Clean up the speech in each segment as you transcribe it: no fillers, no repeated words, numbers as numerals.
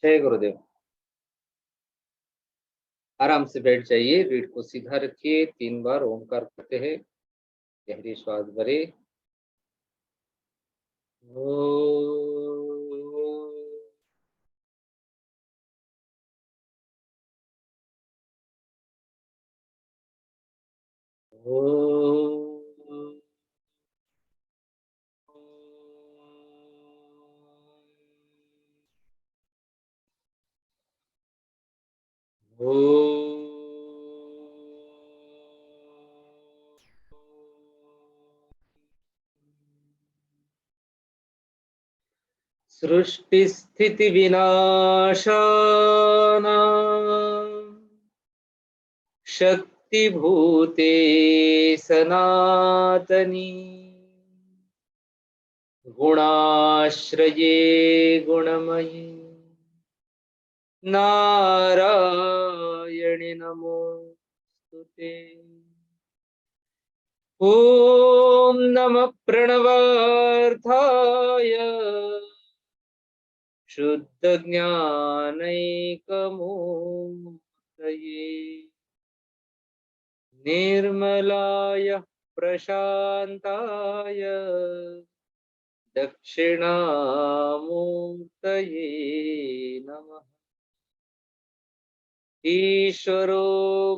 जय गुरुदेव। आराम से बैठ जाइए, रीढ़ को सीधा रखिए, 3 बार ओमकार करते हैं। गहरी श्वास भरे। सृष्टि स्थिति विनाशानां शक्तिभूते सनातनी गुणाश्रये गुणमयी नारायणि नमोस्तुते। ॐ नमः प्रणवार्थाय शुद्ध ज्ञानैकमूर्तये निर्मलाय प्रशान्ताय दक्षिणामूर्तये नमः। ईश्वरो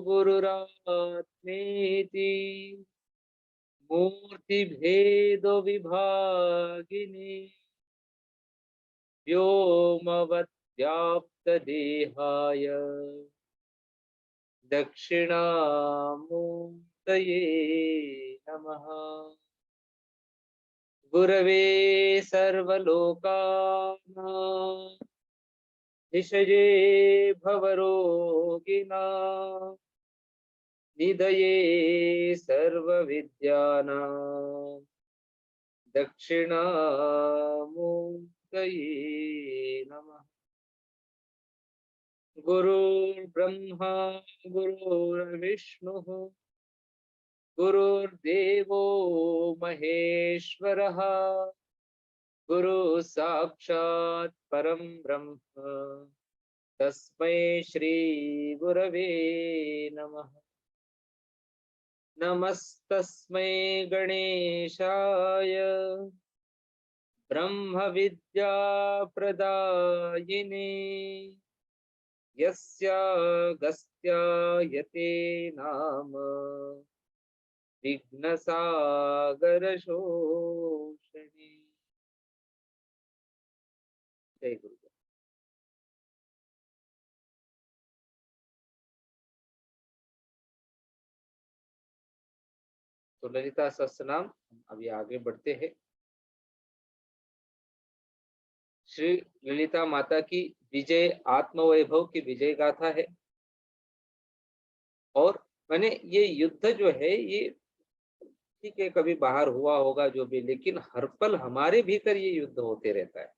गुरुरात्मेति मूर्तिभेदो विभागिने व्योमवद्व्याप्तदेहाय दक्षिणामूर्तये नमः। गुरवे सर्वलोकानां भिषजे भवरोगिणां निधये सर्वविद्यानां दक्षिणामूर्तये नमः। गुरुर्ब्रह्मा गुरुर्विष्णुः गुरुर्देवो महेश्वरः गुरु साक्षात् परं ब्रह्म तस्मै श्री गुरवे नमः। नमस्तस्मै गणेशाय ब्रह्म विद्या प्रदायिने यस्यागस्त्यायते नाम विघ्नसागर शोषणे। जय गुरु। तो ललिता सहस्त्रनाम अभी आगे बढ़ते हैं। श्री ललिता माता की विजय आत्मवैभव की विजय गाथा है। और मैंने ये युद्ध जो है ये ठीक है, कभी बाहर हुआ होगा जो भी, लेकिन हर पल हमारे भीतर ये युद्ध होते रहता है,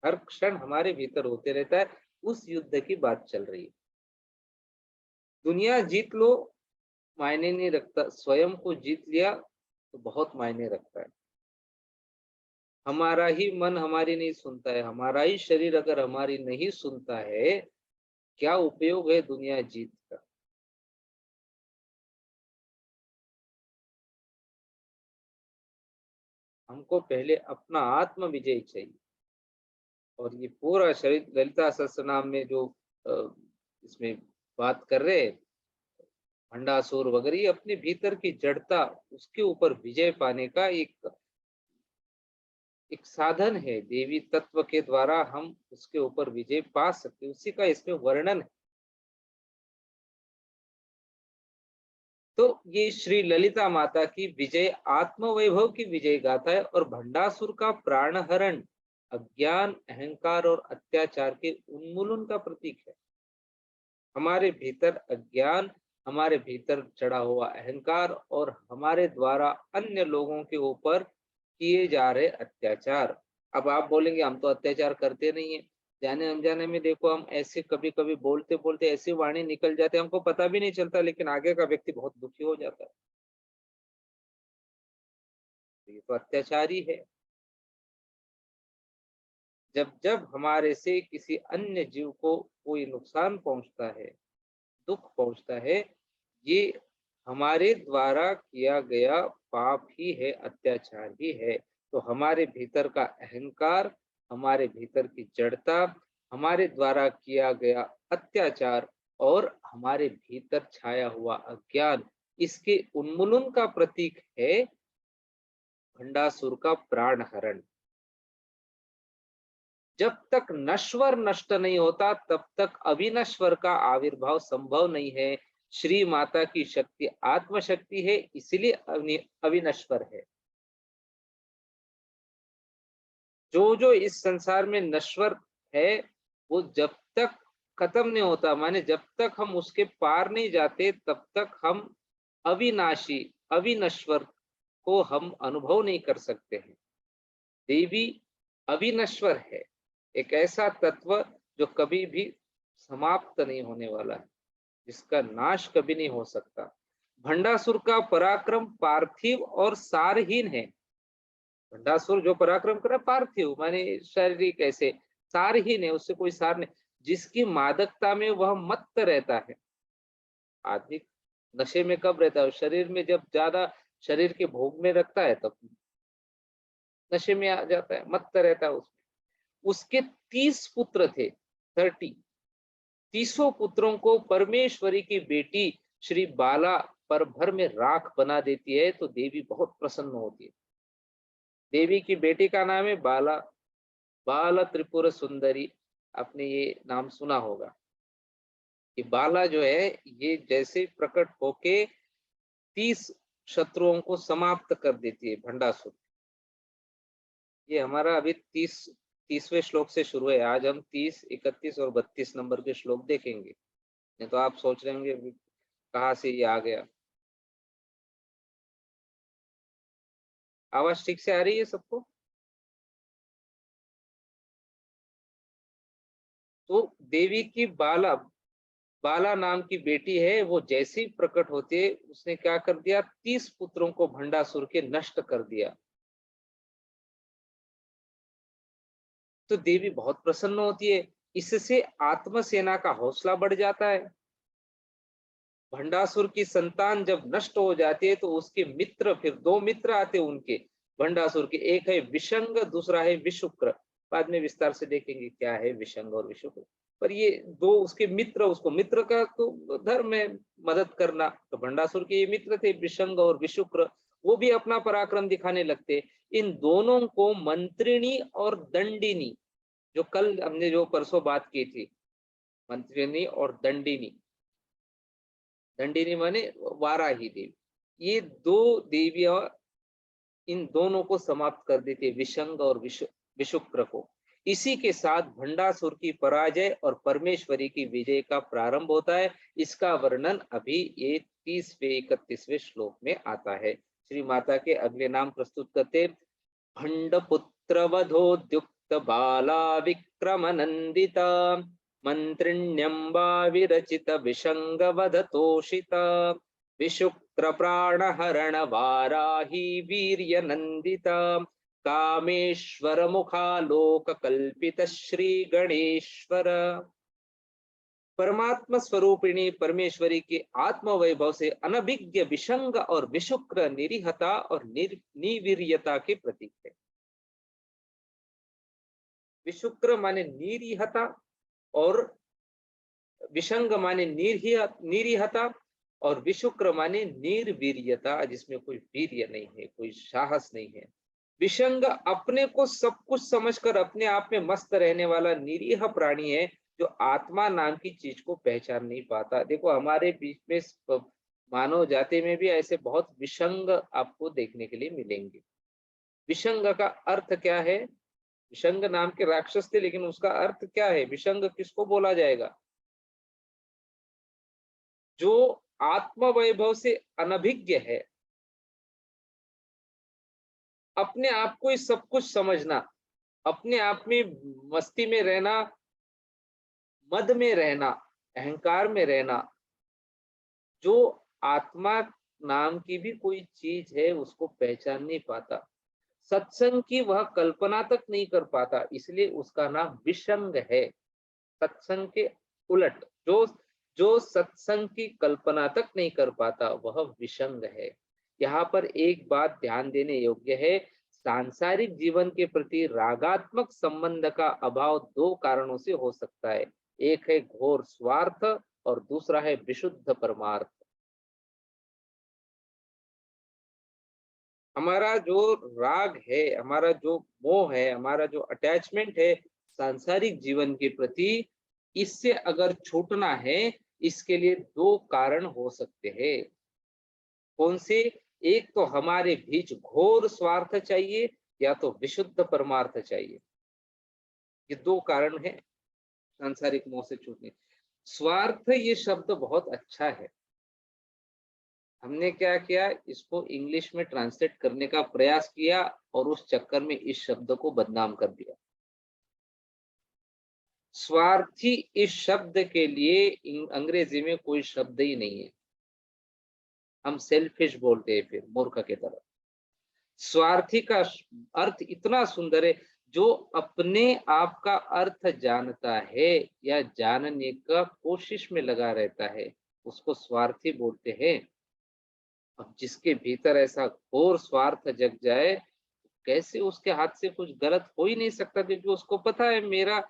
हर क्षण हमारे भीतर होते रहता है। उस युद्ध की बात चल रही है। दुनिया जीत लो मायने नहीं रखता, स्वयं को जीत लिया तो बहुत मायने रखता है। हमारा ही मन हमारी नहीं सुनता है, हमारा ही शरीर अगर हमारी नहीं सुनता है, क्या उपयोग है दुनिया जीत का। हमको पहले अपना आत्म विजय चाहिए। और ये पूरा शरीर ललिता सहस्त्रनाम में जो इसमें बात कर रहे हैं, भंडासुर वगैरह, ये अपने भीतर की जड़ता, उसके ऊपर विजय पाने का एक साधन है। देवी तत्व के द्वारा हम उसके ऊपर विजय पा सकते, उसी का इसमें वर्णन है। तो ये श्री ललिता माता की विजय आत्मवैभव की विजय गाथा है और भंडासुर का प्राणहरण, अज्ञान, अहंकार और अत्याचार के उन्मूलन का प्रतीक है। हमारे भीतर अज्ञान, हमारे भीतर चढ़ा हुआ अहंकार और हमारे द्वारा अन्य लोगों के ऊपर किए जा रहे अत्याचार। अब आप बोलेंगे हम तो अत्याचार करते नहीं है, जाने अनजाने में देखो हम ऐसे कभी कभी बोलते बोलते ऐसी वाणी निकल जाते, हमको पता भी नहीं चलता, लेकिन आगे का व्यक्ति बहुत दुखी हो जाता है। ये तो अत्याचार ही है। जब जब हमारे से किसी अन्य जीव को कोई नुकसान पहुंचता है, दुख पहुंचता है, ये हमारे द्वारा किया गया पाप ही है, अत्याचार ही है। तो हमारे भीतर का अहंकार, हमारे भीतर की जड़ता, हमारे द्वारा किया गया अत्याचार और हमारे भीतर छाया हुआ अज्ञान, इसके उन्मूलन का प्रतीक है भंडासुर का प्राण हरण। जब तक नश्वर नष्ट नहीं होता तब तक अविनश्वर का आविर्भाव संभव नहीं है। श्री माता की शक्ति आत्मशक्ति है, इसलिए अविनश्वर है। जो जो इस संसार में नश्वर है, वो जब तक खत्म नहीं होता, माने जब तक हम उसके पार नहीं जाते तब तक हम अविनाशी, अविनश्वर को हम अनुभव नहीं कर सकते हैं। देवी अविनश्वर है, एक ऐसा तत्व जो कभी भी समाप्त नहीं होने वाला है, जिसका नाश कभी नहीं हो सकता। भंडासुर का पराक्रम पार्थिव और सारहीन है। भंडासुर जो पराक्रम करा पार्थिव माने शारीरिक, ऐसे सारहीन है, उससे कोई सार नहीं। जिसकी मादकता में वह मत्त रहता है। आदमी नशे में कब रहता है? शरीर में जब ज्यादा शरीर के भोग में रखता है तब नशे में आ जाता है, मत्त रहता है उसमें। उसके 30 पुत्र थे, 30। 30 पुत्रों को परमेश्वरी की बेटी श्री बाला पर भर में राख बना देती है तो देवी बहुत प्रसन्न होती है। देवी की बेटी का नाम है बाला, बाला त्रिपुर सुंदरी। आपने ये नाम सुना होगा कि बाला जो है ये जैसे प्रकट होके 30 शत्रुओं को समाप्त कर देती है, भंडासुर। ये हमारा अभी 30वें श्लोक से शुरू है। आज हम 30, 31 और 32 नंबर के श्लोक देखेंगे। नहीं तो आप सोच रहे होंगे कहाँ से ये आ गया। आवाज ठीक से आ रही है सबको? तो देवी की बाला, बाला नाम की बेटी है, वो जैसे ही प्रकट होती है उसने क्या कर दिया, 30 पुत्रों को भंडासुर के नष्ट कर दिया। तो देवी बहुत प्रसन्न होती है। इससे आत्मसेना का हौसला बढ़ जाता है। भंडासुर की संतान जब नष्ट हो जाती है तो उसके मित्र, फिर 2 मित्र आते हैं उनके, भंडासुर के। एक है विशंग, दूसरा है विशुक्र। बाद में विस्तार से देखेंगे क्या है विशंग और विशुक्र। पर ये 2 उसके मित्र, उसको मित्र का तो धर्म है मदद करना, तो भंडासुर के ये मित्र थे विशंग और विशुक्र। वो भी अपना पराक्रम दिखाने लगते। इन दोनों को मंत्रिणी और दंडिनी, जो कल हमने जो परसों बात की थी, मंत्रिणी और दंडिनी, दंडिनी माने वाराही देवी, ये 2 देवियां इन दोनों को समाप्त कर देती है, विशंग और विशुक्र को। इसी के साथ भंडासुर की पराजय और परमेश्वरी की विजय का प्रारंभ होता है। इसका वर्णन अभी ये 30वें 31वें श्लोक में आता है। श्री माता के अगले नाम प्रस्तुत करते। भंडपुत्र वधोद्युक्त बाला विक्रम नंदिता, मंत्रिण्यम्बा विरचित विशंग वध तोषिता, विशुक्र प्राण हरण वाराही वीर्य नंदिता, कामेश्वर मुखालोक कल्पित श्री गणेश्वर। परमात्मा स्वरूपिणी परमेश्वरी के आत्म वैभव से अनभिज्ञ विशंग और विशुक्र निरीहता और निवीर्यता के प्रतीक है। विशुक्र माने निरीहता और विशंग माने निरीहता और विशुक्र माने निर्वीर्यता, जिसमें कोई वीर्य नहीं है, कोई साहस नहीं है। विशंग अपने को सब कुछ समझकर अपने आप में मस्त रहने वाला निरीह प्राणी है, जो आत्मा नाम की चीज को पहचान नहीं पाता। देखो हमारे बीच में मानव जाति में भी ऐसे बहुत विशंग आपको देखने के लिए मिलेंगे। विशंग का अर्थ क्या है? विशंग नाम के राक्षस थे, लेकिन उसका अर्थ क्या है? विशंग किसको बोला जाएगा? जो आत्म वैभव से अनभिज्ञ है, अपने आप को ही सब कुछ समझना, अपने आप में मस्ती में रहना, मद में रहना, अहंकार में रहना। जो आत्मा नाम की भी कोई चीज है उसको पहचान नहीं पाता। सत्संग की वह कल्पना तक नहीं कर पाता, इसलिए उसका नाम विसंग है। सत्संग के उलट, जो जो सत्संग की कल्पना तक नहीं कर पाता वह विसंग है। यहाँ पर एक बात ध्यान देने योग्य है, सांसारिक जीवन के प्रति रागात्मक संबंध का अभाव दो कारणों से हो सकता है। एक है घोर स्वार्थ और दूसरा है विशुद्ध परमार्थ। हमारा जो राग है, हमारा जो मोह है, हमारा जो अटैचमेंट है सांसारिक जीवन के प्रति, इससे अगर छूटना है, इसके लिए दो कारण हो सकते हैं। कौन से? एक तो हमारे बीच घोर स्वार्थ चाहिए, या तो विशुद्ध परमार्थ चाहिए। ये दो कारण है सांसारिक मोह से छूटने। स्वार्थ ये शब्द बहुत अच्छा है। हमने क्या किया, इसको इंग्लिश में ट्रांसलेट करने का प्रयास किया और उस चक्कर में इस शब्द को बदनाम कर दिया। स्वार्थी इस शब्द के लिए अंग्रेजी में कोई शब्द ही नहीं है। हम सेल्फिश बोलते हैं फिर मूर्ख के तरह। स्वार्थी का अर्थ इतना सुंदर है, जो अपने आप का अर्थ जानता है या जानने का कोशिश में लगा रहता है, उसको स्वार्थी बोलते हैं। अब जिसके भीतर ऐसा घोर स्वार्थ जग जाए, कैसे उसके हाथ से कुछ गलत हो ही नहीं सकता, क्योंकि उसको पता है मेरा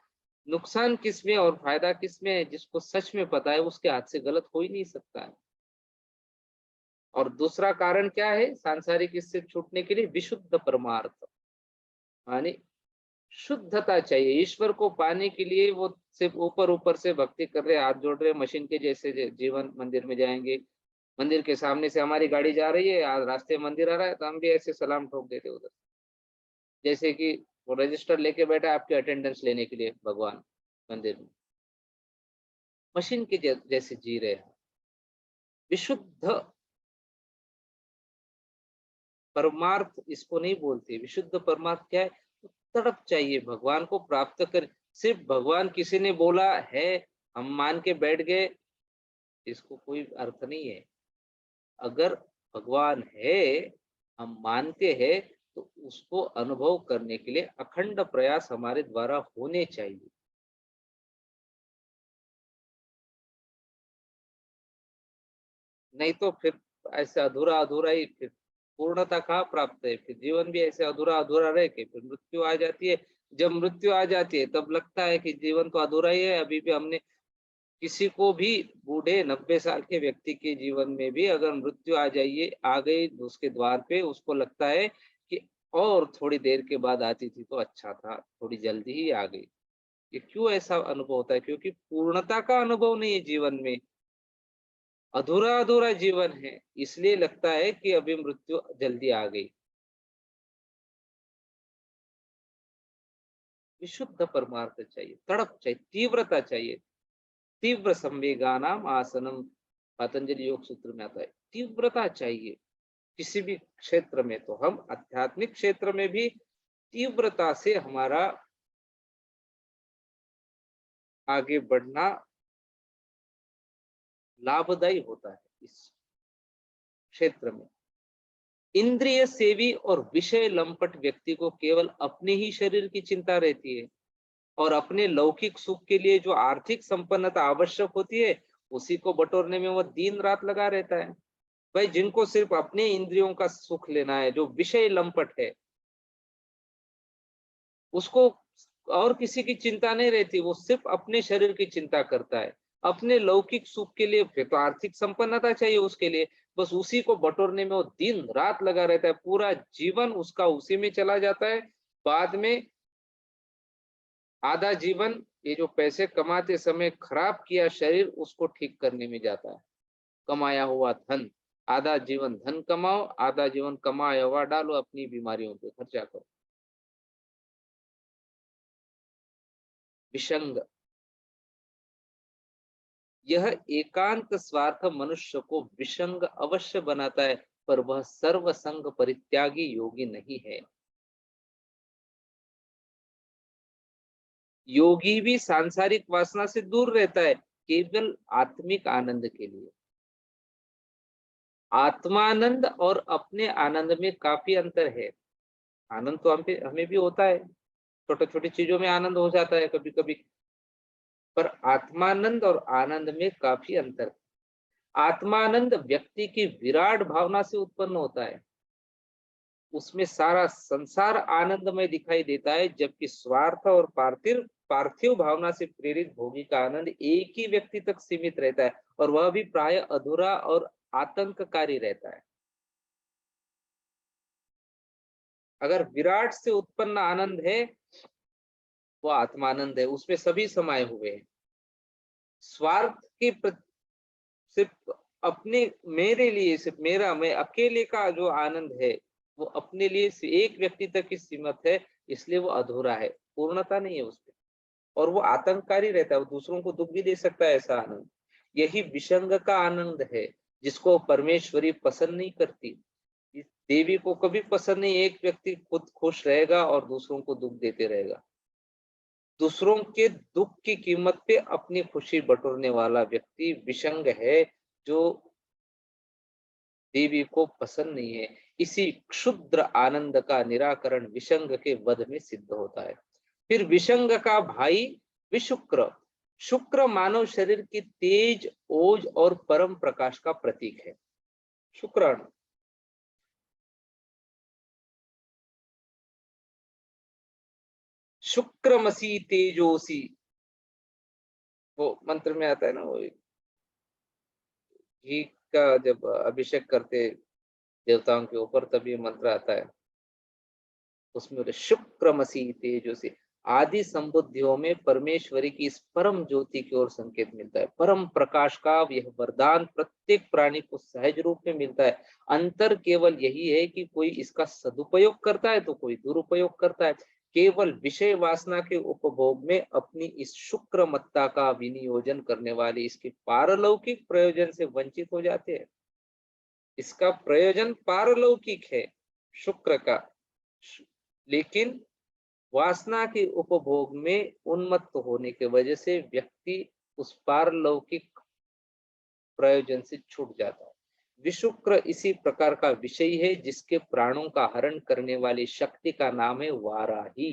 नुकसान किसमें और फायदा किसमें है। जिसको सच में पता है उसके हाथ से गलत हो ही नहीं सकता है। और दूसरा कारण क्या है सांसारिक इससे छूटने के लिए? विशुद्ध परमार्थ, यानी शुद्धता चाहिए। ईश्वर को पाने के लिए वो सिर्फ ऊपर ऊपर से भक्ति कर रहे, हाथ जोड़ रहे, मशीन के जैसे जीवन मंदिर में जाएंगे, मंदिर के सामने से हमारी गाड़ी जा रही है, रास्ते में मंदिर आ रहा है तो हम भी ऐसे सलाम ठोक देते उधर, जैसे कि वो रजिस्टर लेके बैठा है आपके अटेंडेंस लेने के लिए भगवान मंदिर में। मशीन के जैसे जी रहे हैं। विशुद्ध परमार्थ इसको नहीं बोलते। विशुद्ध परमार्थ क्या है? तड़प चाहिए भगवान को प्राप्त कर। सिर्फ भगवान किसी ने बोला है, हम मान के बैठ गए, इसको कोई अर्थ नहीं है। अगर भगवान है, हम मानते हैं, तो उसको अनुभव करने के लिए अखंड प्रयास हमारे द्वारा होने चाहिए। नहीं तो फिर ऐसे अधूरा अधूरा ही, फिर पूर्णता कहाँ प्राप्त है? फिर जीवन भी ऐसे अधूरा अधूरा रह के फिर मृत्यु आ जाती है। जब मृत्यु आ जाती है तब लगता है कि जीवन तो अधूरा ही है, अभी भी हमने किसी को भी, बूढ़े 90 साल के व्यक्ति के जीवन में भी अगर मृत्यु आ गई उसके द्वार पे, उसको लगता है कि और थोड़ी देर के बाद आती थी तो अच्छा था, थोड़ी जल्दी ही आ गई। ये क्यों ऐसा अनुभव होता है? क्योंकि पूर्णता का अनुभव नहीं है जीवन में, अधूरा अधूरा जीवन है, इसलिए लगता है कि अभी मृत्यु जल्दी आ गई। विशुद्ध परमार्थ चाहिए, तड़प चाहिए, तीव्रता चाहिए। तीव्र संवेगानाम आसनम, पतंजलि योग सूत्र में आता है। तीव्रता चाहिए किसी भी क्षेत्र में। तो हम आध्यात्मिक क्षेत्र में भी तीव्रता से हमारा आगे बढ़ना लाभदायी होता है इस क्षेत्र में। इंद्रिय सेवी और विषय लंपट व्यक्ति को केवल अपने ही शरीर की चिंता रहती है, और अपने लौकिक सुख के लिए जो आर्थिक संपन्नता आवश्यक होती है, उसी को बटोरने में वह दिन रात लगा रहता है। भाई, जिनको सिर्फ अपने इंद्रियों का सुख लेना है, जो विषय लंपट है, उसको और किसी की चिंता नहीं रहती, वो सिर्फ अपने शरीर की चिंता करता है। अपने लौकिक सुख के लिए फिर तो आर्थिक संपन्नता चाहिए उसके लिए, बस उसी को बटोरने में वो दिन रात लगा रहता है। पूरा जीवन उसका उसी में चला जाता है। बाद में आधा जीवन ये जो पैसे कमाते समय खराब किया शरीर, उसको ठीक करने में जाता है। कमाया हुआ धन, आधा जीवन धन कमाओ, आधा जीवन कमाया हुआ डालो अपनी बीमारियों पे खर्चा करो। विसंग, यह एकांत स्वार्थ मनुष्य को विसंग अवश्य बनाता है, पर वह सर्वसंग परित्यागी योगी नहीं है। योगी भी सांसारिक वासना से दूर रहता है, केवल आत्मिक आनंद के लिए। आत्मानंद और अपने आनंद में काफी अंतर है। आनंद तो हमें भी होता है, छोटे छोटी चीजों में आनंद हो जाता है कभी कभी, पर आत्मानंद और आनंद में काफी अंतर है। आत्मानंद व्यक्ति की विराट भावना से उत्पन्न होता है, उसमें सारा संसार आनंदमय दिखाई देता है, जबकि स्वार्थ और पार्थिव पार्थिव भावना से प्रेरित भोगी का आनंद एक ही व्यक्ति तक सीमित रहता है, और वह भी प्राय अधूरा और आतंककारी रहता है। अगर विराट से उत्पन्न आनंद है वो आत्मानंद है, उसमें सभी समाये हुए हैं। स्वार्थ की सिर्फ अपने मेरे लिए, सिर्फ मेरा, मैं अकेले का जो आनंद है वो अपने लिए एक व्यक्ति तक ही सीमित है, इसलिए वो अधूरा है, पूर्णता नहीं है उसमें, और वो आतंककारी रहता है, वो दूसरों को दुख भी दे सकता है ऐसा आनंद। यही विसंग का आनंद है, जिसको परमेश्वरी पसंद नहीं करती। इस देवी को कभी पसंद नहीं, एक व्यक्ति खुद खुश रहेगा और दूसरों को दुख देते रहेगा, दूसरों के दुख की कीमत पे अपनी खुशी बटोरने वाला व्यक्ति विसंग है, जो देवी को पसंद नहीं है। इसी क्षुद्र आनंद का निराकरण विसंग के वध में सिद्ध होता है। फिर विसंग का भाई विशुक्र, शुक्र मानव शरीर की तेज, ओज और परम प्रकाश का प्रतीक है। शुक्राणु शुक्रमसी तेजोसी, वो मंत्र में आता है ना, वो घी का जब अभिषेक करते देवताओं के ऊपर तब ये मंत्र आता है, उसमें शुक्रमसी तेजोसी। आदि संबुद्धियों में परमेश्वरी की इस परम ज्योति की ओर संकेत मिलता है। परम प्रकाश का यह वरदान प्रत्येक प्राणी को सहज रूप में मिलता है। अंतर केवल यही है कि कोई इसका सदुपयोग करता है तो कोई दुरुपयोग करता है। केवल विषय वासना के उपभोग में अपनी इस शुक्रमत्ता का विनियोजन करने वाले इसके पारलौकिक प्रयोजन से वंचित हो जाते हैं। इसका प्रयोजन पारलौकिक है शुक्र का, लेकिन वासना के उपभोग में उन्मत्त होने की वजह से व्यक्ति उस पारलौकिक प्रयोजन से छूट जाता है। विशुक्र इसी प्रकार का विषय है, जिसके प्राणों का हरण करने वाली शक्ति का नाम है वाराही।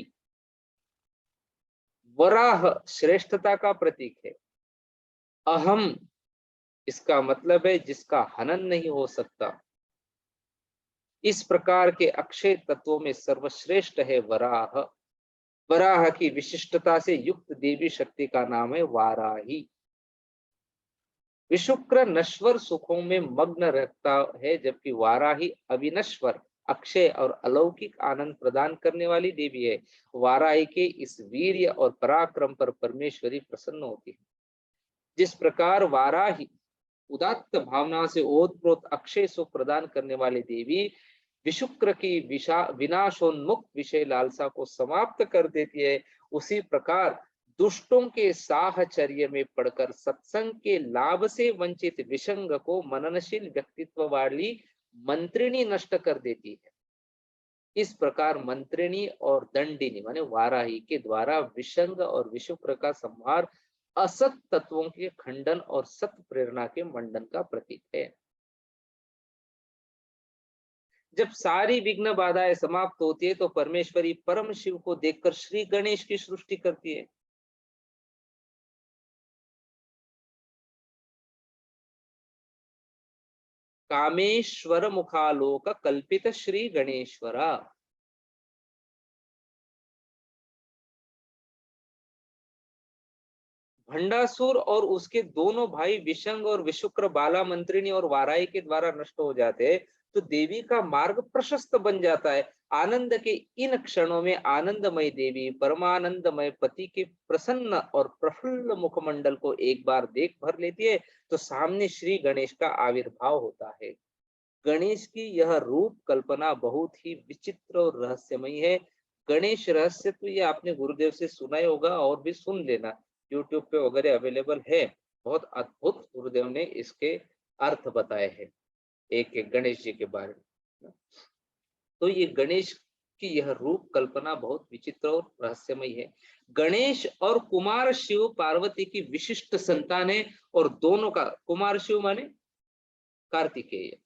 वराह श्रेष्ठता का प्रतीक है। अहम इसका मतलब है जिसका हनन नहीं हो सकता। इस प्रकार के अक्षय तत्वों में सर्वश्रेष्ठ है वराह। वराह की विशिष्टता से युक्त देवी शक्ति का नाम है वाराही। विशुक्र नश्वर सुखों में मग्न रहता है, जबकि वाराही अविनश्वर, अक्षय और अलौकिक आनंद प्रदान करने वाली देवी है। वाराही के इस वीर्य और पराक्रम पर परमेश्वरी प्रसन्न होती है। जिस प्रकार वाराही उदात्त भावना से ओतप्रोत अक्षय सुख प्रदान करने वाली देवी विशुक्र की विनाशोन्मुख विषय लालसा को समाप्त कर देती है, उसी प्रकार दुष्टों के साहचर्य में पड़कर सत्संग के लाभ से वंचित विसंग को मननशील व्यक्तित्व वाली मंत्रिणी नष्ट कर देती है। इस प्रकार मंत्रिणी और दंडिनी माने वाराही के द्वारा विसंग और विशुक्र का संहार असत तत्वों के खंडन और सत प्रेरणा के मंडन का प्रतीक है। जब सारी विघ्न बाधाएं समाप्त होती है तो परमेश्वरी परम शिव को देखकर श्री गणेश की सृष्टि करती है। कामेश्वर मुखालोक कल्पित श्री गणेश्वरा। भंडासुर और उसके दोनों भाई विशंग और विशुक्र बाला मंत्रिणी और वाराही के द्वारा नष्ट हो जाते हैं, तो देवी का मार्ग प्रशस्त बन जाता है। आनंद के इन क्षणों में आनंदमय देवी परमानंदमय पति के प्रसन्न और प्रफुल्ल मुखमंडल को एक बार देख भर लेती है, तो सामने श्री गणेश का आविर्भाव होता है। गणेश की यह रूप कल्पना बहुत ही विचित्र और रहस्यमयी है। गणेश रहस्य तो ये आपने गुरुदेव से सुना ही होगा, और भी सुन लेना, यूट्यूब पे वगैरह अवेलेबल है। बहुत अद्भुत गुरुदेव ने इसके अर्थ बताए हैं एक एक गणेश जी के बारे में। तो ये गणेश की यह रूप कल्पना बहुत विचित्र और रहस्यमय है। गणेश और कुमार शिव पार्वती की विशिष्ट संतान है, और दोनों का कुमार शिव माने कार्तिकेय,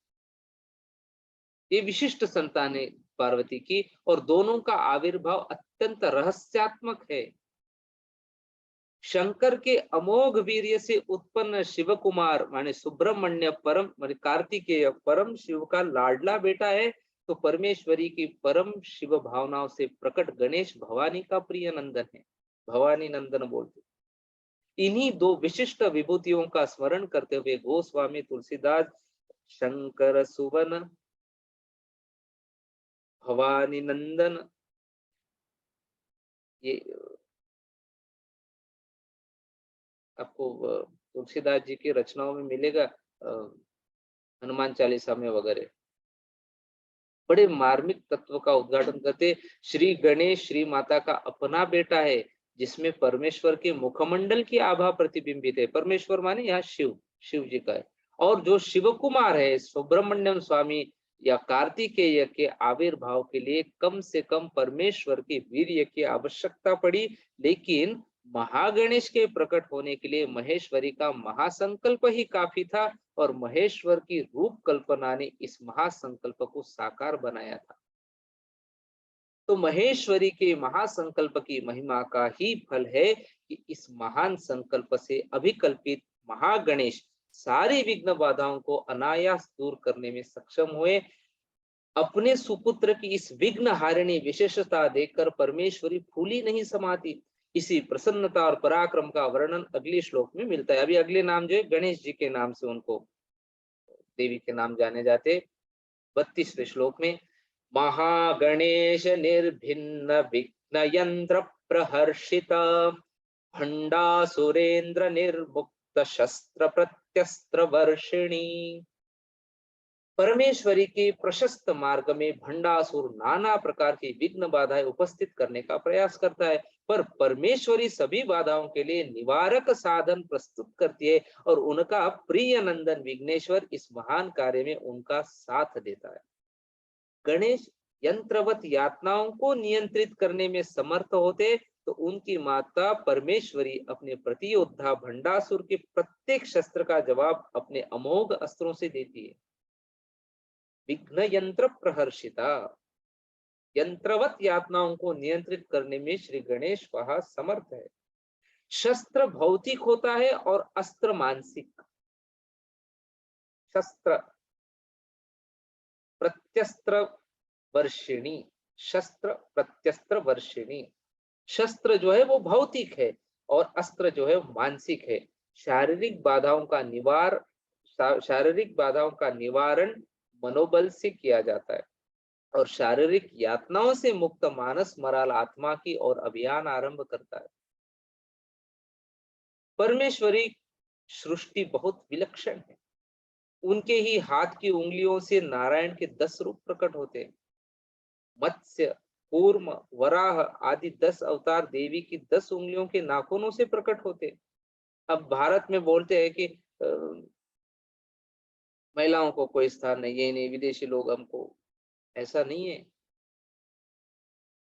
ये विशिष्ट संतान है पार्वती की, और दोनों का आविर्भाव अत्यंत रहस्यात्मक है। शंकर के अमोघ वीर्य से उत्पन्न शिव कुमार माने सुब्रमण्य परम माने कार्तिकेय परम शिव का लाडला बेटा है, तो परमेश्वरी की परम शिव भावनाओं से प्रकट गणेश भवानी का प्रिय नंदन है। भवानी नंदन बोलते। इन्हीं दो विशिष्ट विभूतियों का स्मरण करते हुए गोस्वामी तुलसीदास शंकर सुवन भवानी नंदन, ये आपको तुलसीदास जी की रचनाओं में मिलेगा, हनुमान चालीसा में वगैरह। बड़े मार्मिक तत्व का उद्घाटन करते। श्री गणेश श्री माता का अपना बेटा है, जिसमें परमेश्वर के मुखमंडल की आभा प्रतिबिंबित है। परमेश्वर माने यहाँ शिव, शिव जी का है। और जो शिव कुमार है सुब्रमण्यम स्वामी या कार्तिकेय के आविर्भाव के लिए कम से कम परमेश्वर के वीर्य की आवश्यकता पड़ी, लेकिन महागणेश के प्रकट होने के लिए महेश्वरी का महासंकल्प ही काफी था, और महेश्वर की रूप कल्पना ने इस महासंकल्प को साकार बनाया था। तो महेश्वरी के महासंकल्प की महिमा का ही फल है कि इस महान संकल्प से अभिकल्पित महागणेश सारी विघ्न बाधाओं को अनायास दूर करने में सक्षम हुए। अपने सुपुत्र की इस विघ्न हारिणी विशेषता देखकर परमेश्वरी फूली नहीं समाती। इसी प्रसन्नता और पराक्रम का वर्णन अगले श्लोक में मिलता है। अभी अगले नाम जो है गणेश जी के नाम से उनको, देवी के नाम जाने जाते। 32वें श्लोक में महागणेश निर्भिन्न विघ्न यंत्र प्रहर्षित भंडासुरेन्द्र निर्मुक्त शस्त्र प्रत्यस्त्र वर्षिणी। परमेश्वरी के प्रशस्त मार्ग में भंडासुर नाना प्रकार की विघ्न बाधाएं उपस्थित करने का प्रयास करता है, पर परमेश्वरी सभी बाधाओं के लिए निवारक साधन प्रस्तुत करती है, और उनका प्रिय नंदन विघ्नेश्वर इस महान कार्य में उनका साथ देता है। गणेश यंत्रवत यातनाओं को नियंत्रित करने में समर्थ होते, तो उनकी माता परमेश्वरी अपने प्रतियोद्धा भंडासुर के प्रत्येक शस्त्र का जवाब अपने अमोघ अस्त्रों से देती है। विघ्न यंत्र प्रहर्षिता, यंत्रवत यातनाओं को नियंत्रित करने में श्री गणेश वहां समर्थ है। शस्त्र भौतिक होता है और अस्त्र मानसिक। शस्त्र प्रत्यस्त्र वर्षिणी, शस्त्र प्रत्यस्त्र वर्षिणी। शस्त्र जो है वो भौतिक है और अस्त्र जो है मानसिक है। शारीरिक बाधाओं का शारीरिक बाधाओं का निवारण मनोबल से किया जाता है, और शारीरिक यातनाओं से मुक्त मानस मराल आत्मा की ओर अभियान आरंभ करता है। परमेश्वरी सृष्टि बहुत विलक्षण है। उनके ही हाथ की उंगलियों से नारायण के 10 रूप प्रकट होते हैं। मत्स्य, कूर्म, वराह आदि 10 अवतार देवी की 10 उंगलियों के नाखूनों से प्रकट होते। अब भारत में बोलते हैं कि महिलाओं को कोई स्थान नहीं, ये नहीं, विदेशी लोग हमको, ऐसा नहीं है।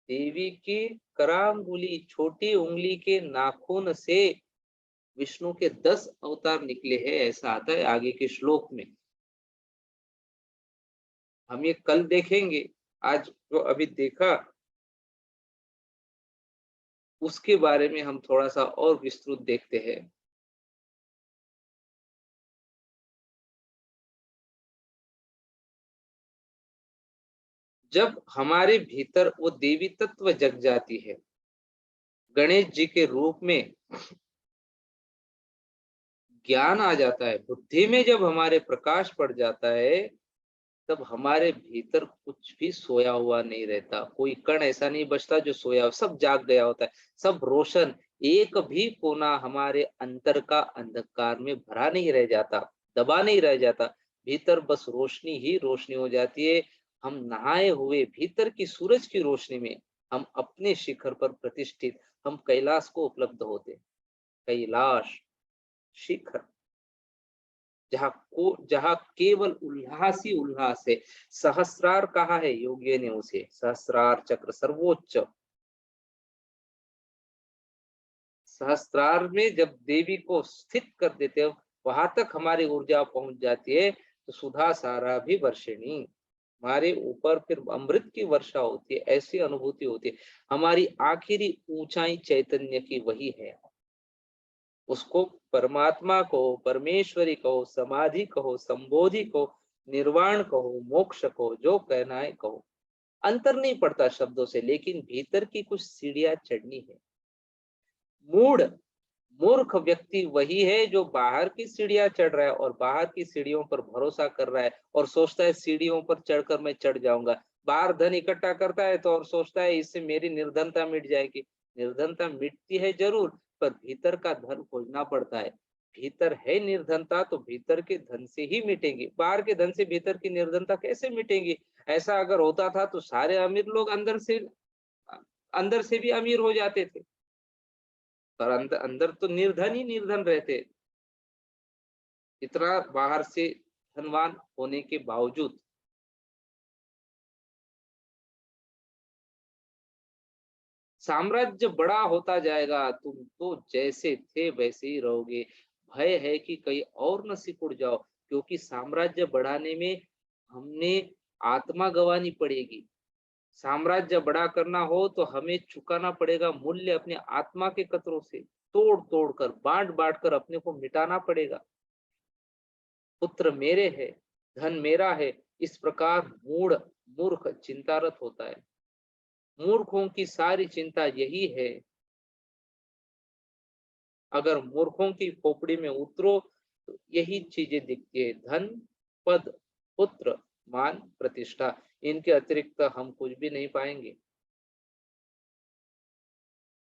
देवी की करांगुली छोटी उंगली के नाखून से विष्णु के 10 अवतार निकले हैं, ऐसा आता है आगे के श्लोक में। हम ये कल देखेंगे, आज जो अभी देखा उसके बारे में हम थोड़ा सा और विस्तृत देखते हैं। जब हमारे भीतर वो देवी तत्व जग जाती है, गणेश जी के रूप में ज्ञान आ जाता है, बुद्धि में जब हमारे प्रकाश पड़ जाता है, तब हमारे भीतर कुछ भी सोया हुआ नहीं रहता। कोई कण ऐसा नहीं बचता जो सोया हो, सब जाग गया होता है, सब रोशन। एक भी कोना हमारे अंतर का अंधकार में भरा नहीं रह जाता, दबा नहीं रह जाता। भीतर बस रोशनी ही रोशनी हो जाती है। हम नहाए हुए भीतर की सूरज की रोशनी में हम अपने शिखर पर प्रतिष्ठित, हम कैलाश को उपलब्ध होते। कैलाश शिखर, जहाँ केवल उल्लास ही उल्लास है। सहस्रार कहा है योगियों ने उसे, सहस्रार चक्र सर्वोच्च। सहस्त्रार में जब देवी को स्थित कर देते हो, वहां तक हमारी ऊर्जा पहुंच जाती है। तो सुधा सारा भी वर्षिणी, हमारे ऊपर फिर अमृत की वर्षा होती है, ऐसी अनुभूति होती है। हमारी आखिरी ऊंचाई चैतन्य की वही है। उसको परमात्मा कहो, परमेश्वरी कहो, समाधि कहो, संबोधि कहो, निर्वाण कहो, मोक्ष कहो, जो कहना है कहो। अंतर नहीं पड़ता शब्दों से, लेकिन भीतर की कुछ सीढ़ियां चढ़नी है। मूढ़ मूर्ख व्यक्ति वही है जो बाहर की सीढ़ियां चढ़ रहा है और बाहर की सीढ़ियों पर भरोसा कर रहा है और सोचता है सीढ़ियों पर चढ़कर मैं चढ़ जाऊंगा। बाहर धन इकट्ठा करता है तो और सोचता है इससे मेरी निर्धनता मिट जाएगी। निर्धनता मिटती है जरूर, पर भीतर का धन खोजना पड़ता है। भीतर है निर्धनता तो भीतर के धन से ही मिटेगी, बाहर के धन से भीतर की निर्धनता कैसे मिटेगी? ऐसा अगर होता था तो सारे अमीर लोग अंदर से भी अमीर हो जाते थे, पर अंदर अंदर तो निर्धन ही निर्धन रहते, इतना बाहर से धनवान होने के बावजूद। साम्राज्य बड़ा होता जाएगा, तुम तो जैसे थे वैसे ही रहोगे। भय है कि कहीं और न सिकुड़ जाओ, क्योंकि साम्राज्य बढ़ाने में हमने आत्मा गंवानी पड़ेगी। साम्राज्य बड़ा करना हो तो हमें चुकाना पड़ेगा मूल्य अपने आत्मा के कतरों से, तोड़ तोड़ कर बांट बांट कर अपने को मिटाना पड़ेगा। पुत्र मेरे है, धन मेरा है, इस प्रकार मूर्ख चिंतारत होता है। मूर्खों की सारी चिंता यही है। अगर मूर्खों की खोपड़ी में उतरो तो यही चीजें दिखती है, धन, पद, पुत्र, मान, प्रतिष्ठा। इनके अतिरिक्त हम कुछ भी नहीं पाएंगे।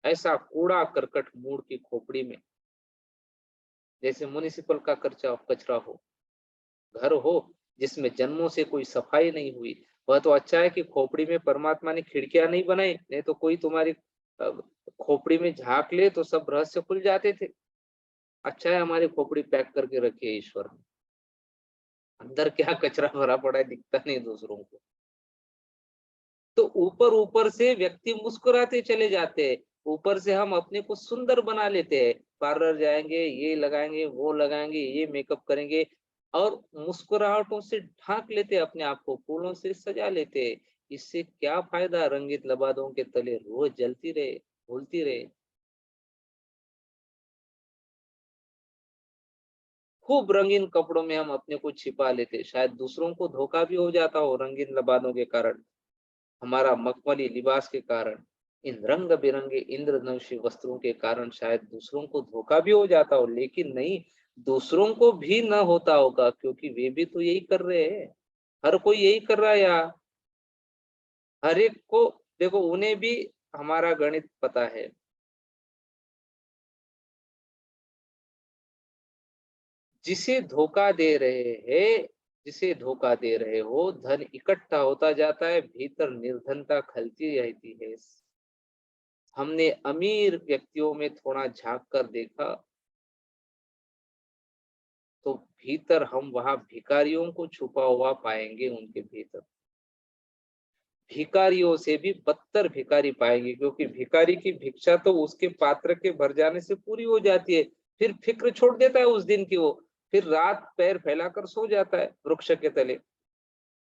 ऐसा कूड़ा करकट मूड की खोपड़ी में, जैसे म्युनिसिपल का कचरा हो, घर हो जिसमें जन्मों से कोई सफाई नहीं हुई। वह तो अच्छा है कि खोपड़ी में परमात्मा ने खिड़कियां नहीं बनाई, नहीं तो कोई तुम्हारी अ, खोपड़ी में झांक ले तो सब रहस्य खुल जाते थे। अच्छा है हमारी खोपड़ी पैक करके रखी है ईश्वर ने, अंदर क्या कचरा भरा पड़ा है दिखता नहीं दूसरों को। तो ऊपर ऊपर से व्यक्ति मुस्कुराते चले जाते हैं, ऊपर से हम अपने को सुंदर बना लेते हैं। पार्लर जाएंगे, ये लगाएंगे, वो लगाएंगे, ये मेकअप करेंगे और मुस्कुराहटों से ढांक लेते हैं अपने आप को, फूलों से सजा लेते हैं। इससे क्या फायदा? रंगीत लबादों के तले रोज जलती रहे, भूलती रहे। खूब रंगीन कपड़ों में हम अपने को छिपा लेते, शायद दूसरों को धोखा भी हो जाता हो रंगीन लबादों के कारण, हमारा मखमली लिबास के कारण, इन रंग बिरंगे इंद्रधनुषी वस्त्रों के कारण शायद दूसरों को धोखा भी हो जाता हो। लेकिन नहीं, दूसरों को भी न होता होगा, क्योंकि वे भी तो यही कर रहे हैं। हर कोई यही कर रहा है यार, हर एक को। देखो उन्हें भी हमारा गणित पता है। जिसे धोखा दे रहे हैं, जिसे धोखा दे रहे हो, धन इकट्ठा होता जाता है, भीतर निर्धनता खलती रहती है। हमने अमीर व्यक्तियों में थोड़ा झांक कर देखा तो भीतर हम वहां भिखारियों को छुपा हुआ पाएंगे, उनके भीतर भिखारियों से भी बदतर भिखारी पाएंगे, क्योंकि भिखारी की भिक्षा तो उसके पात्र के भर जाने से पूरी हो जाती है। फिर फिक्र छोड़ देता है उस दिन की वो, फिर रात पैर फैलाकर सो जाता है वृक्ष के तले।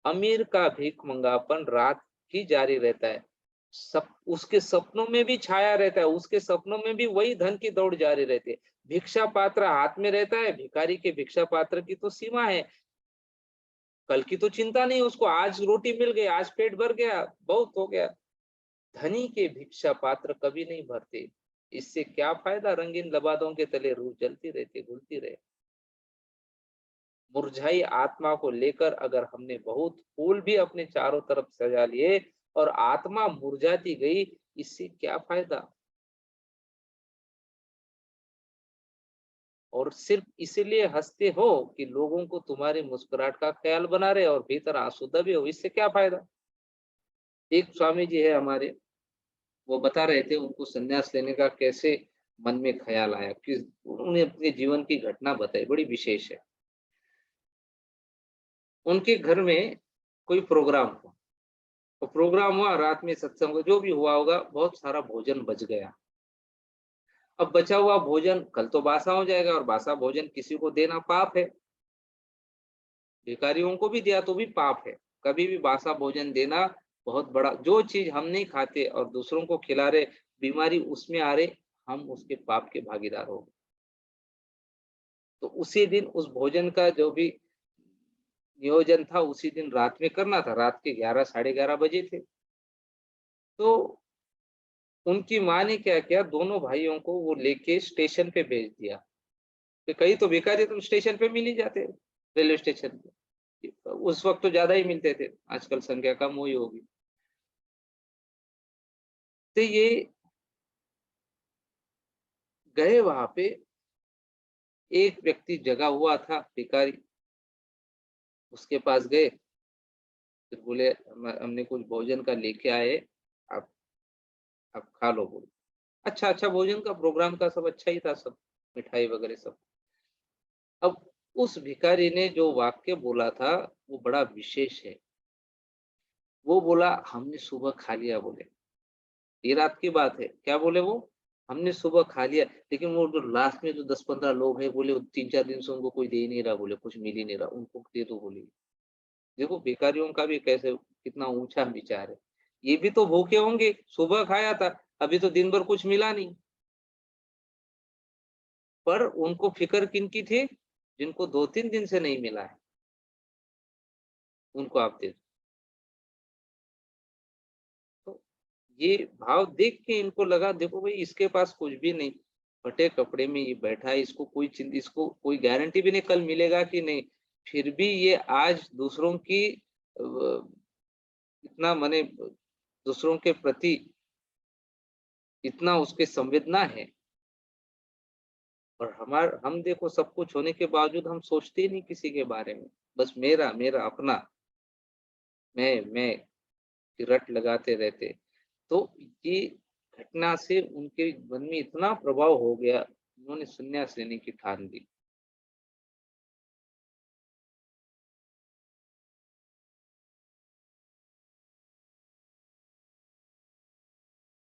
अमीर का भीख मंगापन रात ही जारी रहता है, सब उसके सपनों में भी छाया रहता है, उसके सपनों में भी वही धन की दौड़ जारी रहती है। भिक्षा पात्र हाथ में रहता है, भिखारी के भिक्षा पात्र की तो सीमा है। कल की तो चिंता नहीं उसको, आज रोटी मिल गई, आज पेट भर गया, बहुत हो गया। धनी के भिक्षा पात्र कभी नहीं भरते। इससे क्या फायदा? रंगीन लबादों के तले रूह जलती रहती, घुलती रहे। मुरझाई आत्मा को लेकर अगर हमने बहुत फूल भी अपने चारों तरफ सजा लिए और आत्मा मुरझाती गई, इससे क्या फायदा? और सिर्फ इसलिए हंसते हो कि लोगों को तुम्हारी मुस्कुराहट का ख्याल बना रहे और भीतर आंसू दबे हो, इससे क्या फायदा? एक स्वामी जी है हमारे, वो बता रहे थे उनको संन्यास लेने का कैसे मन में ख्याल आया, कि उन्होंने अपने जीवन की घटना बताई, बड़ी विशेष है। उनके घर में कोई प्रोग्राम हुआ, तो प्रोग्राम हुआ, रात में सत्संग हुआ, जो भी हुआ होगा, बहुत सारा भोजन बच गया। अब बचा हुआ भोजन कल तो बासा हो जाएगा, और बासा भोजन किसी को देना पाप है, भिखारियों को भी दिया तो भी पाप है। कभी भी बासा भोजन देना बहुत बड़ा, जो चीज हम नहीं खाते और दूसरों को खिला रहे, बीमारी उसमें आ रहे, हम उसके पाप के भागीदार हो गए। तो उसी दिन उस भोजन का जो भी नियोजन था उसी दिन रात में करना था, रात के 11 साढ़े 11 बजे थे। तो उनकी माँ ने क्या किया, दोनों भाइयों को वो लेके स्टेशन पे भेज दिया। तो कई तो भिखारी तुम स्टेशन पे मिल ही जाते, रेलवे स्टेशन पे। उस वक्त तो ज्यादा ही मिलते थे, आजकल संख्या कम हुई होगी। तो ये गए वहां पे, एक व्यक्ति जगा हुआ था भिखारी, उसके पास गए, फिर बोले हमने कुछ भोजन का लेके आए, आप आप खा लो बोले। अच्छा अच्छा भोजन का प्रोग्राम का सब अच्छा ही था, सब मिठाई वगैरह सब। अब उस भिखारी ने जो वाक्य बोला था वो बड़ा विशेष है। वो बोला हमने सुबह खा लिया बोले, ये रात की बात है। क्या बोले वो, हमने सुबह खा लिया, लेकिन वो जो लास्ट में जो 10-15 लोग हैं बोले, 3-4 दिन से उनको कोई दे ही नहीं रहा बोले, कुछ मिल ही नहीं रहा, उनको दे दो बोले। देखो भिखारियों का भी कैसे कितना ऊंचा विचार है। ये भी तो भूखे होंगे, सुबह खाया था, अभी तो दिन भर कुछ मिला नहीं। पर उनको फिक्र किनकी थी, जिनको 2-3 दिन से नहीं मिला है, उनको आप दे दो। तो ये भाव देख के इनको लगा, देखो भाई इसके पास कुछ भी नहीं, फटे कपड़े में ये बैठा है, इसको कोई चिंता, इसको कोई गारंटी भी नहीं कल मिलेगा कि नहीं, फिर भी ये आज दूसरों की इतना माने दूसरों के प्रति इतना उसके संवेदना है। और हम देखो सब कुछ होने के बावजूद हम सोचते ही नहीं किसी के बारे में, बस मेरा मेरा अपना, मैं की रट लगाते रहते। तो ये घटना से उनके मन में इतना प्रभाव हो गया, उन्होंने संन्यास लेने की ठान ली।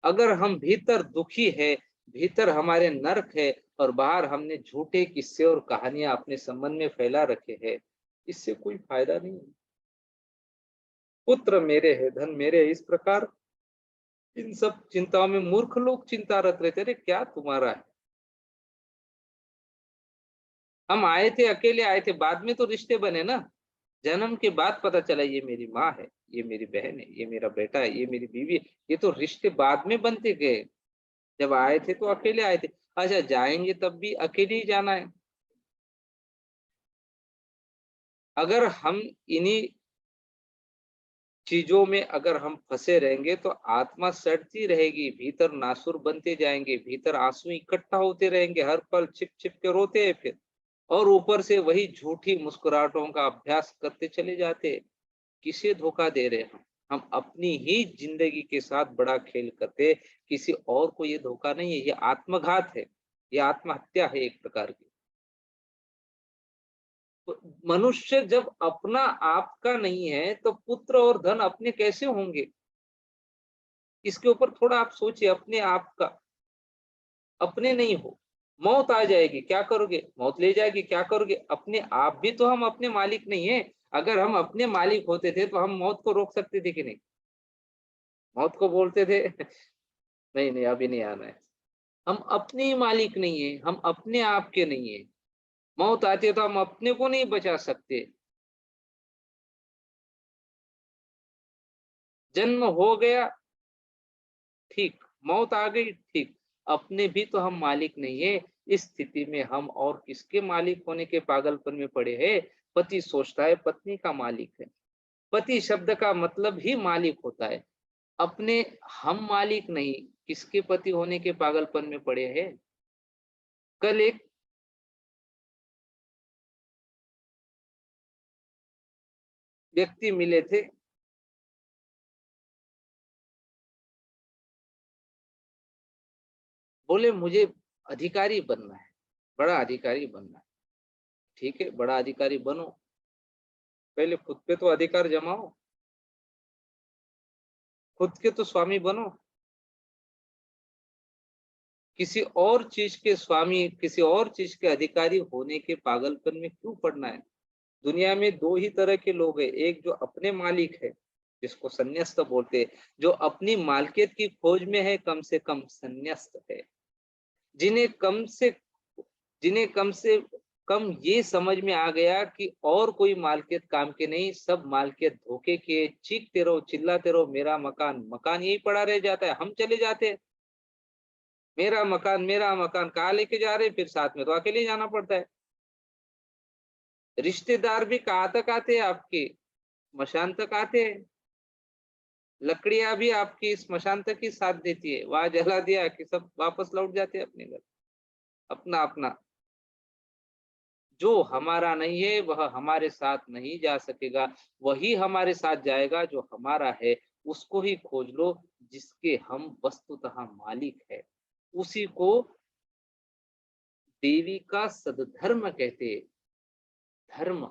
अगर हम भीतर दुखी है, भीतर हमारे नरक है, और बाहर हमने झूठे किस्से और कहानियां अपने संबंध में फैला रखे हैं, इससे कोई फायदा नहीं है। पुत्र मेरे है, धन मेरे है, इस प्रकार इन सब चिंताओं में मूर्ख लोग चिंतारत रहते, अरे क्या तुम्हारा है। हम आए थे अकेले आए थे, बाद में तो रिश्ते बने ना, जन्म के बाद पता चला ये मेरी माँ है, ये मेरी बहन है, ये मेरा बेटा है, ये मेरी बीवी है। ये तो रिश्ते बाद में बनते गए, जब आए थे तो अकेले आए थे। अच्छा जाएंगे तब भी अकेले ही जाना है। अगर हम इन्हीं चीजों में अगर हम फंसे रहेंगे तो आत्मा सड़ती रहेगी, भीतर नासुर बनते जाएंगे, भीतर आंसू इकट्ठा होते रहेंगे, हर पल छिप छिप के रोते हैं फिर। और ऊपर से वही झूठी मुस्कुराहटों का अभ्यास करते चले जाते हैं। किसे धोखा दे रहे हैं हम अपनी ही जिंदगी के साथ बड़ा खेल करते, किसी और को ये धोखा नहीं है, ये आत्मघात है, ये आत्महत्या है एक प्रकार की। तो मनुष्य जब अपना आपका नहीं है तो पुत्र और धन अपने कैसे होंगे। इसके ऊपर थोड़ा आप सोचिए, अपने आप का अपने नहीं हो, मौत आ जाएगी क्या करोगे, मौत ले जाएगी क्या करोगे, अपने आप भी तो हम अपने मालिक नहीं है। अगर हम अपने मालिक होते थे तो हम मौत को रोक सकते थे कि नहीं, मौत को बोलते थे नहीं नहीं अभी नहीं आना है। हम अपने ही मालिक नहीं है, हम अपने आप के नहीं है। मौत आती है तो हम अपने को नहीं बचा सकते। जन्म हो गया ठीक, मौत आ गई ठीक, अपने भी तो हम मालिक नहीं है। इस स्थिति में हम और किसके मालिक होने के पागलपन में पड़े हैं। पति सोचता है पत्नी का मालिक है, पति शब्द का मतलब ही मालिक होता है। अपने हम मालिक नहीं, किसके पति होने के पागलपन में पड़े हैं। कल एक व्यक्ति मिले थे, बोले मुझे अधिकारी बनना है, बड़ा अधिकारी बनना है। ठीक है बड़ा अधिकारी बनो, पहले खुद पे तो अधिकार जमाओ, खुद के तो स्वामी बनो। किसी और चीज के स्वामी, किसी और चीज के अधिकारी होने के पागलपन में क्यों पड़ना है। दुनिया में दो ही तरह के लोग हैं, एक जो अपने मालिक है जिसको संन्यास्त बोलते हैं, जो अपनी मालकियत की खोज में है कम से कम संन्यास्त है। जिन्हें कम से जिन्हें कम से कम ये समझ में आ गया कि और कोई मालकियत काम के नहीं, सब मालकियत धोखे के, चीखते रहो चिल्लाते रहो मेरा मकान, मकान यही पड़ा रह जाता है, हम चले जाते हैं मेरा मकान कहाँ लेके जा रहे हैं, फिर साथ में तो अकेले ही जाना पड़ता है। रिश्तेदार भी कहाँ तक आते हैं आपके, स्मशान तक आते हैं। लकड़ियां भी आपकी स्मशान तक ही साथ देती है, वहां जला दिया कि सब वापस लौट जाते हैं अपने घर, अपना अपना। जो हमारा नहीं है वह हमारे साथ नहीं जा सकेगा, वही हमारे साथ जाएगा जो हमारा है। उसको ही खोज लो जिसके हम वस्तुतः मालिक है, उसी को देवी का सदधर्म कहते हैं। धर्म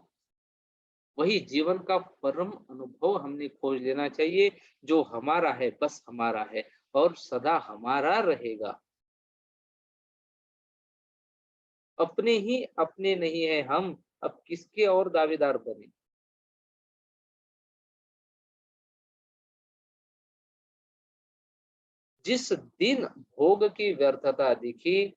वही जीवन का परम अनुभव हमने खोज लेना चाहिए, जो हमारा है बस हमारा है और सदा हमारा रहेगा। अपने ही अपने नहीं है हम, अब किसके और दावेदार बने। जिस दिन भोग की व्यर्थता दिखी,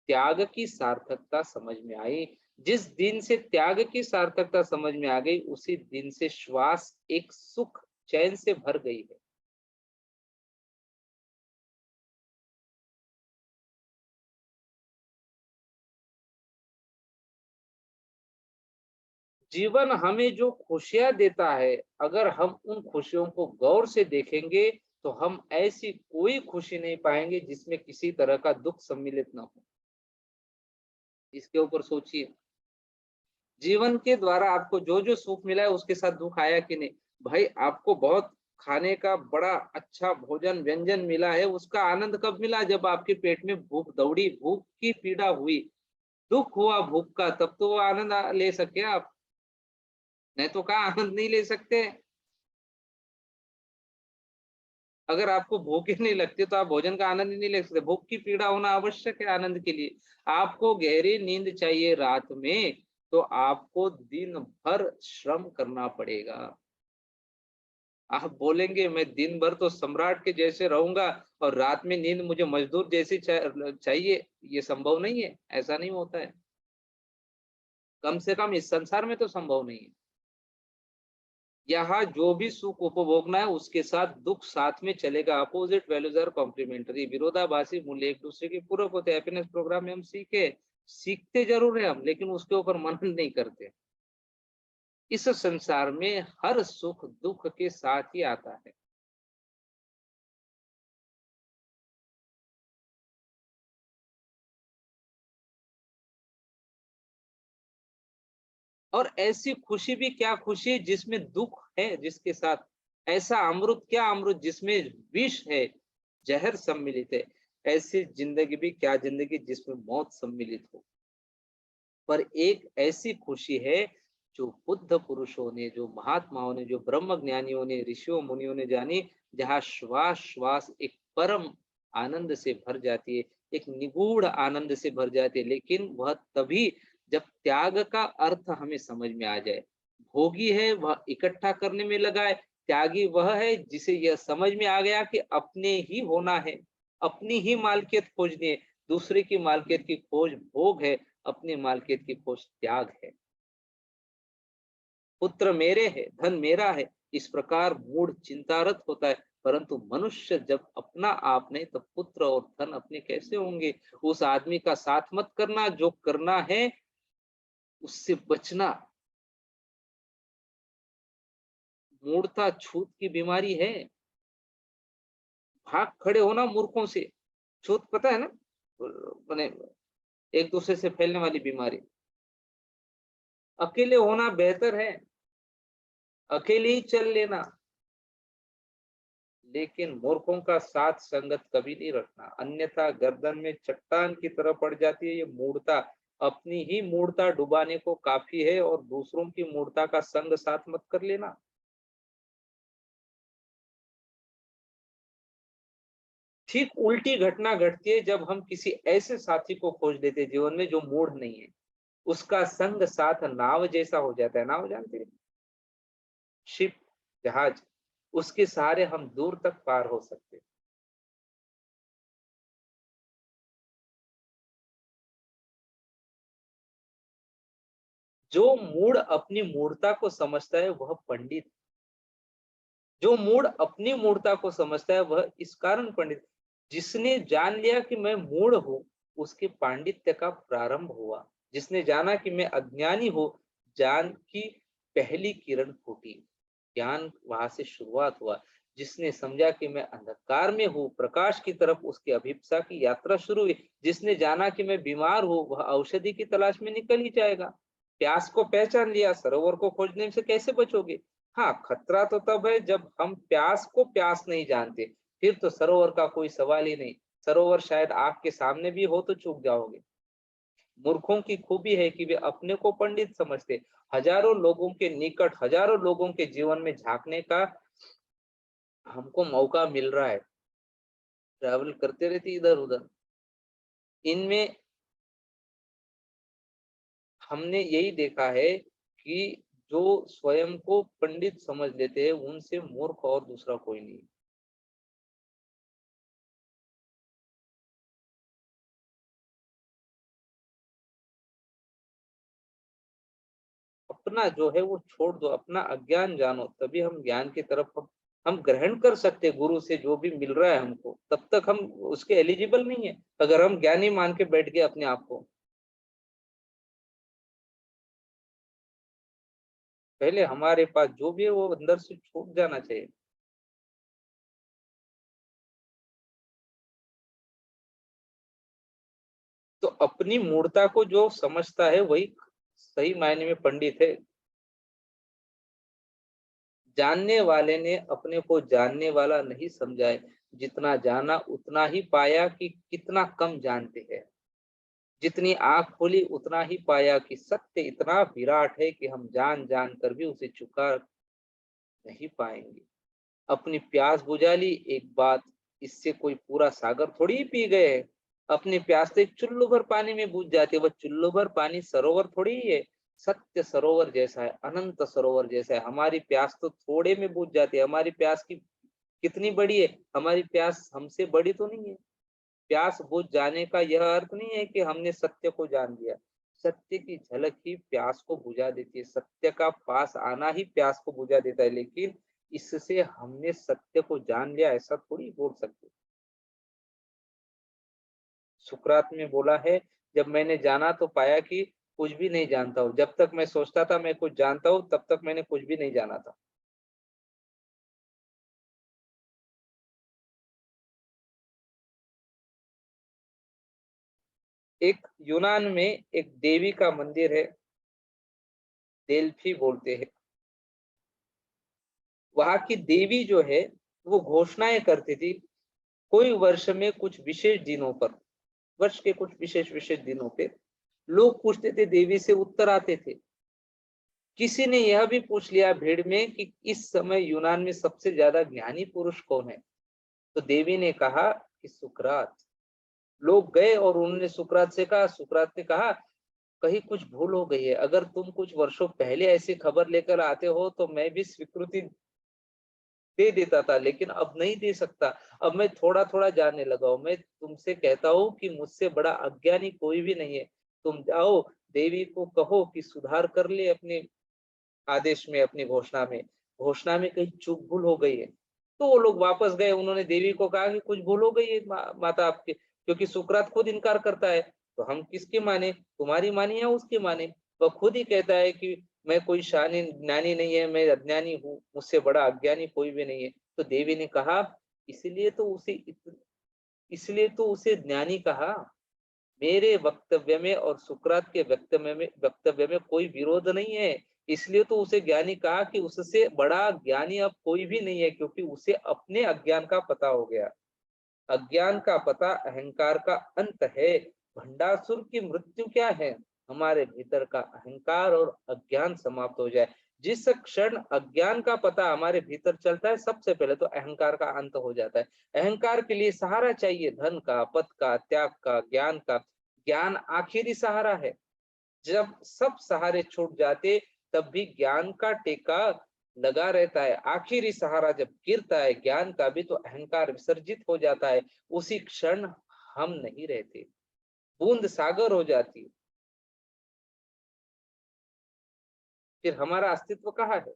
त्याग की सार्थकता समझ में आई। जिस दिन से त्याग की सार्थकता समझ में आ गई, उसी दिन से श्वास एक सुख चैन से भर गई है। जीवन हमें जो खुशियां देता है, अगर हम उन खुशियों को गौर से देखेंगे तो हम ऐसी कोई खुशी नहीं पाएंगे जिसमें किसी तरह का दुख सम्मिलित न हो। इसके ऊपर सोचिए, जीवन के द्वारा आपको जो जो सुख मिला है उसके साथ दुख आया कि नहीं। भाई आपको बहुत खाने का बड़ा अच्छा भोजन व्यंजन मिला है, उसका आनंद कब मिला, जब आपके पेट में भूख दौड़ी, भूख की पीड़ा हुई, दुख हुआ भूख का, तब तो वो आनंद ले सके आप, नहीं तो कहाँ आनंद नहीं ले सकते। अगर आपको भूख ही नहीं लगती तो आप भोजन का आनंद ही नहीं ले सकते। भूख की पीड़ा होना आवश्यक है आनंद के लिए। आपको गहरी नींद चाहिए रात में, तो आपको दिन भर श्रम करना पड़ेगा। आप बोलेंगे मैं दिन भर तो सम्राट के जैसे रहूंगा और रात में नींद मुझे मजदूर जैसी चाहिए, ये संभव नहीं है, ऐसा नहीं होता है। कम से कम इस संसार में तो संभव नहीं है। यहाँ जो भी सुख उपभोगना है उसके साथ दुख साथ में चलेगा। अपोजिट वैल्यूज आर कॉम्प्लीमेंट्री, विरोधाभासी मूल्य एक दूसरे के पूरक होते हैं। हैप्पीनेस प्रोग्राम में हम सीखते जरूर है हम, लेकिन उसके ऊपर मनन नहीं करते। इस संसार में हर सुख दुख के साथ ही आता है। और ऐसी खुशी भी क्या खुशी है जिसमें दुख है जिसके साथ। ऐसा अमृत क्या अमृत जिसमें विष है, जहर सम्मिलित है। ऐसी जिंदगी भी क्या जिंदगी जिसमें मौत सम्मिलित हो। पर एक ऐसी खुशी है जो बुद्ध पुरुषों ने, जो महात्माओं ने, जो ब्रह्म ज्ञानियों ने, ऋषियों मुनियों ने जानी, जहाँ श्वास श्वास एक परम आनंद से भर जाती है, एक निगूढ़ आनंद से भर जाती है। लेकिन वह तभी जब त्याग का अर्थ हमें समझ में आ जाए। भोगी है वह इकट्ठा करने में लगा है, त्यागी वह है जिसे यह समझ में आ गया कि अपने ही होना है, अपनी ही मालकियत खोजनी है। दूसरे की मालकियत की खोज भोग है, अपनी मालकियत की खोज त्याग है। पुत्र मेरे है, धन मेरा है, इस प्रकार मूड चिंतारत होता है। परंतु मनुष्य जब अपना आप नहीं, तब पुत्र और धन अपने कैसे होंगे। उस आदमी का साथ मत करना, जो करना है उससे बचना। मूर्ता छूत की बीमारी है, भाग खड़े होना मूर्खों से। छूत पता है ना, मैंने एक दूसरे से फैलने वाली बीमारी। अकेले होना बेहतर है, अकेले ही चल लेना। लेकिन मूर्खों का साथ संगत कभी नहीं रखना, अन्यथा गर्दन में चट्टान की तरह पड़ जाती है ये मूर्ता। अपनी ही मूर्ता डुबाने को काफी है, और दूसरों की मूर्ता का संग साथ मत कर लेना। ठीक उल्टी घटना घटती है जब हम किसी ऐसे साथी को खोज लेते हैं जीवन में जो मूड नहीं है। उसका संग साथ नाव जैसा हो जाता है। नाव जानते हैं, शिप, जहाज, उसके सहारे हम दूर तक पार हो सकते हैं। जो मूढ़ अपनी मूढ़ता को समझता है वह पंडित, जो मूढ़ अपनी मूढ़ता को समझता है वह इस कारण पंडित, जिसने जान लिया कि मैं मूढ़ हूं, उसके पांडित्य का प्रारंभ हुआ। जिसने जाना कि मैं अज्ञानी हूं, ज्ञान की पहली किरण फूटी, ज्ञान वहां से शुरुआत हुआ। जिसने समझा कि मैं अंधकार में हूँ, प्रकाश की तरफ उसकी अभिप्सा की यात्रा शुरू हुई। जिसने जाना कि मैं बीमार हूँ, वह औषधि की तलाश में निकल ही जाएगा। प्यास को पहचान लिया, सरोवर को खोजने से कैसे बचोगे? हाँ, खतरा तो तब है जब हम प्यास को प्यास नहीं जानते, फिर तो सरोवर का कोई सवाल ही नहीं। सरोवर शायद आग के सामने भी हो तो चूक जाओगे। मूर्खों की खूबी है कि वे अपने को पंडित समझते। हजारों लोगों के निकट, हजारों लोगों के जीवन में झांकने का हमको मौका मिल रहा है। ट्रैवल करते रहते इधर उधर, इनमें हमने यही देखा है कि जो स्वयं को पंडित समझ लेते हैं, उनसे मूर्ख और दूसरा कोई नहीं। अपना जो है वो छोड़ दो, अपना अज्ञान जानो, तभी हम ज्ञान की तरफ हम ग्रहण कर सकते। गुरु से जो भी मिल रहा है हमको, तब तक हम उसके एलिजिबल नहीं है। अगर हम ज्ञानी मान के बैठ गए अपने आप को, पहले हमारे पास जो भी है वो अंदर से छूट जाना चाहिए। तो अपनी मूर्ता को जो समझता है वही सही मायने में पंडित है। जानने वाले ने अपने को जानने वाला नहीं समझा है। जितना जाना उतना ही पाया कि कितना कम जानते हैं। जितनी आंख खोली उतना ही पाया कि सत्य इतना विराट है कि हम जान जान कर भी उसे चुका नहीं पाएंगे। अपनी प्यास बुझा ली, एक बात, इससे कोई पूरा सागर थोड़ी ही पी गए हैं। अपनी प्यास तो एक चुल्लू भर पानी में बुझ जाती है, वह चुल्लू भर पानी सरोवर थोड़ी ही है। सत्य सरोवर जैसा है, अनंत सरोवर जैसा है। हमारी प्यास तो थोड़े में बुझ जाती है। हमारी प्यास की कितनी बड़ी है? हमारी प्यास हमसे बड़ी तो नहीं है। प्यास बुझ जाने का यह अर्थ नहीं है कि हमने सत्य को जान लिया। सत्य की झलक ही प्यास को बुझा देती है, सत्य का पास आना ही प्यास को बुझा देता है। लेकिन इससे हमने सत्य को जान लिया ऐसा थोड़ी बोल सकते। सुकरात ने बोला है, जब मैंने जाना तो पाया कि कुछ भी नहीं जानता हूँ। जब तक मैं सोचता था मैं कुछ जानता हूँ, तब तक मैंने कुछ भी नहीं जाना था। एक यूनान में एक देवी का मंदिर है, डेल्फी बोलते हैं। वहां की देवी जो है वो घोषणाएं करती थी। कोई वर्ष में कुछ विशेष दिनों पर, वर्ष के कुछ विशेष विशेष दिनों पे लोग पूछते थे, देवी से उत्तर आते थे। किसी ने यह भी पूछ लिया भीड़ में कि इस समय यूनान में सबसे ज्यादा ज्ञानी पुरुष कौन है? तो देवी ने कहा कि सुकरात। लोग गए और उन्होंने सुकरात से कहा, सुकरात ने कहा कहीं कुछ भूल हो गई है। अगर तुम कुछ वर्षों पहले ऐसी खबर लेकर आते हो तो मैं भी स्वीकृति दे देता था, लेकिन अब नहीं दे सकता। अब मैं थोड़ा थोड़ा जानने लगा हूं। मैं तुमसे कहता हूँ कि मुझसे बड़ा अज्ञानी कोई भी नहीं है। तुम जाओ, देवी को कहो कि सुधार कर ले अपने आदेश में, अपनी घोषणा में। घोषणा में कहीं चूक भूल हो गई है। तो वो लोग वापस गए, उन्होंने देवी को कहा कि कुछ भूल हो गई है माता आपके, क्योंकि सुकरात खुद इनकार करता है। तो हम किसकी माने, तुम्हारी माने या उसकी माने? वह खुद ही कहता है कि मैं कोई शानी ज्ञानी नहीं है, मैं अज्ञानी हूँ, मुझसे बड़ा अज्ञानी कोई भी नहीं है। तो देवी ने कहा, इसलिए तो उसे इसलिए तो उसे ज्ञानी कहा। मेरे वक्तव्य में और सुकरात के वक्तव्य में कोई विरोध नहीं है। इसलिए तो उसे ज्ञानी कहा कि उससे बड़ा ज्ञानी अब कोई भी नहीं है, क्योंकि उसे अपने अज्ञान का पता हो गया। अज्ञान का पता अहंकार का अंत है। भंडासुर की मृत्यु क्या है? हमारे भीतर का अहंकार और अज्ञान समाप्त हो जाए। जिस क्षण अज्ञान का पता हमारे भीतर चलता है, सबसे पहले तो अहंकार का अंत हो जाता है। अहंकार के लिए सहारा चाहिए, धन का, पद का, त्याग का, ज्ञान का। ज्ञान आखिरी सहारा है। जब सब सहारे छूट जाते तब भी ज्ञान का टेका लगा रहता है। आखिरी सहारा जब गिरता है ज्ञान का भी, तो अहंकार विसर्जित हो जाता है। उसी क्षण हम नहीं रहते, बूंद सागर हो जाती है। फिर हमारा अस्तित्व कहाँ है?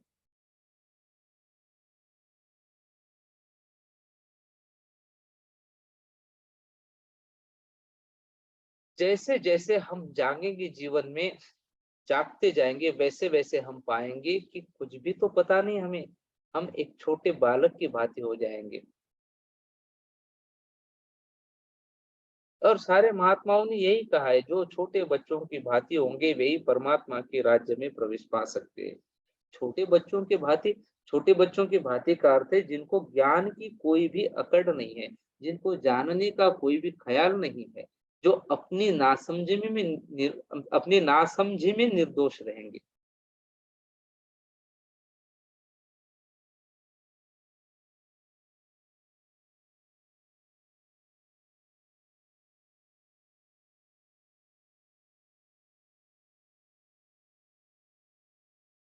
जैसे जैसे हम जागेंगे जीवन में, जागते जाएंगे, वैसे वैसे हम पाएंगे कि कुछ भी तो पता नहीं हमें। हम एक छोटे बालक की भांति हो जाएंगे। और सारे महात्माओं ने यही कहा है, जो छोटे बच्चों की भांति होंगे वही परमात्मा के राज्य में प्रवेश पा सकते हैं। छोटे बच्चों की भांति, छोटे बच्चों की भांति का अर्थ है जिनको ज्ञान की कोई भी अकड़ नहीं है, जिनको जानने का कोई भी ख्याल नहीं है, जो अपनी नासमझी में निर्दोष रहेंगे।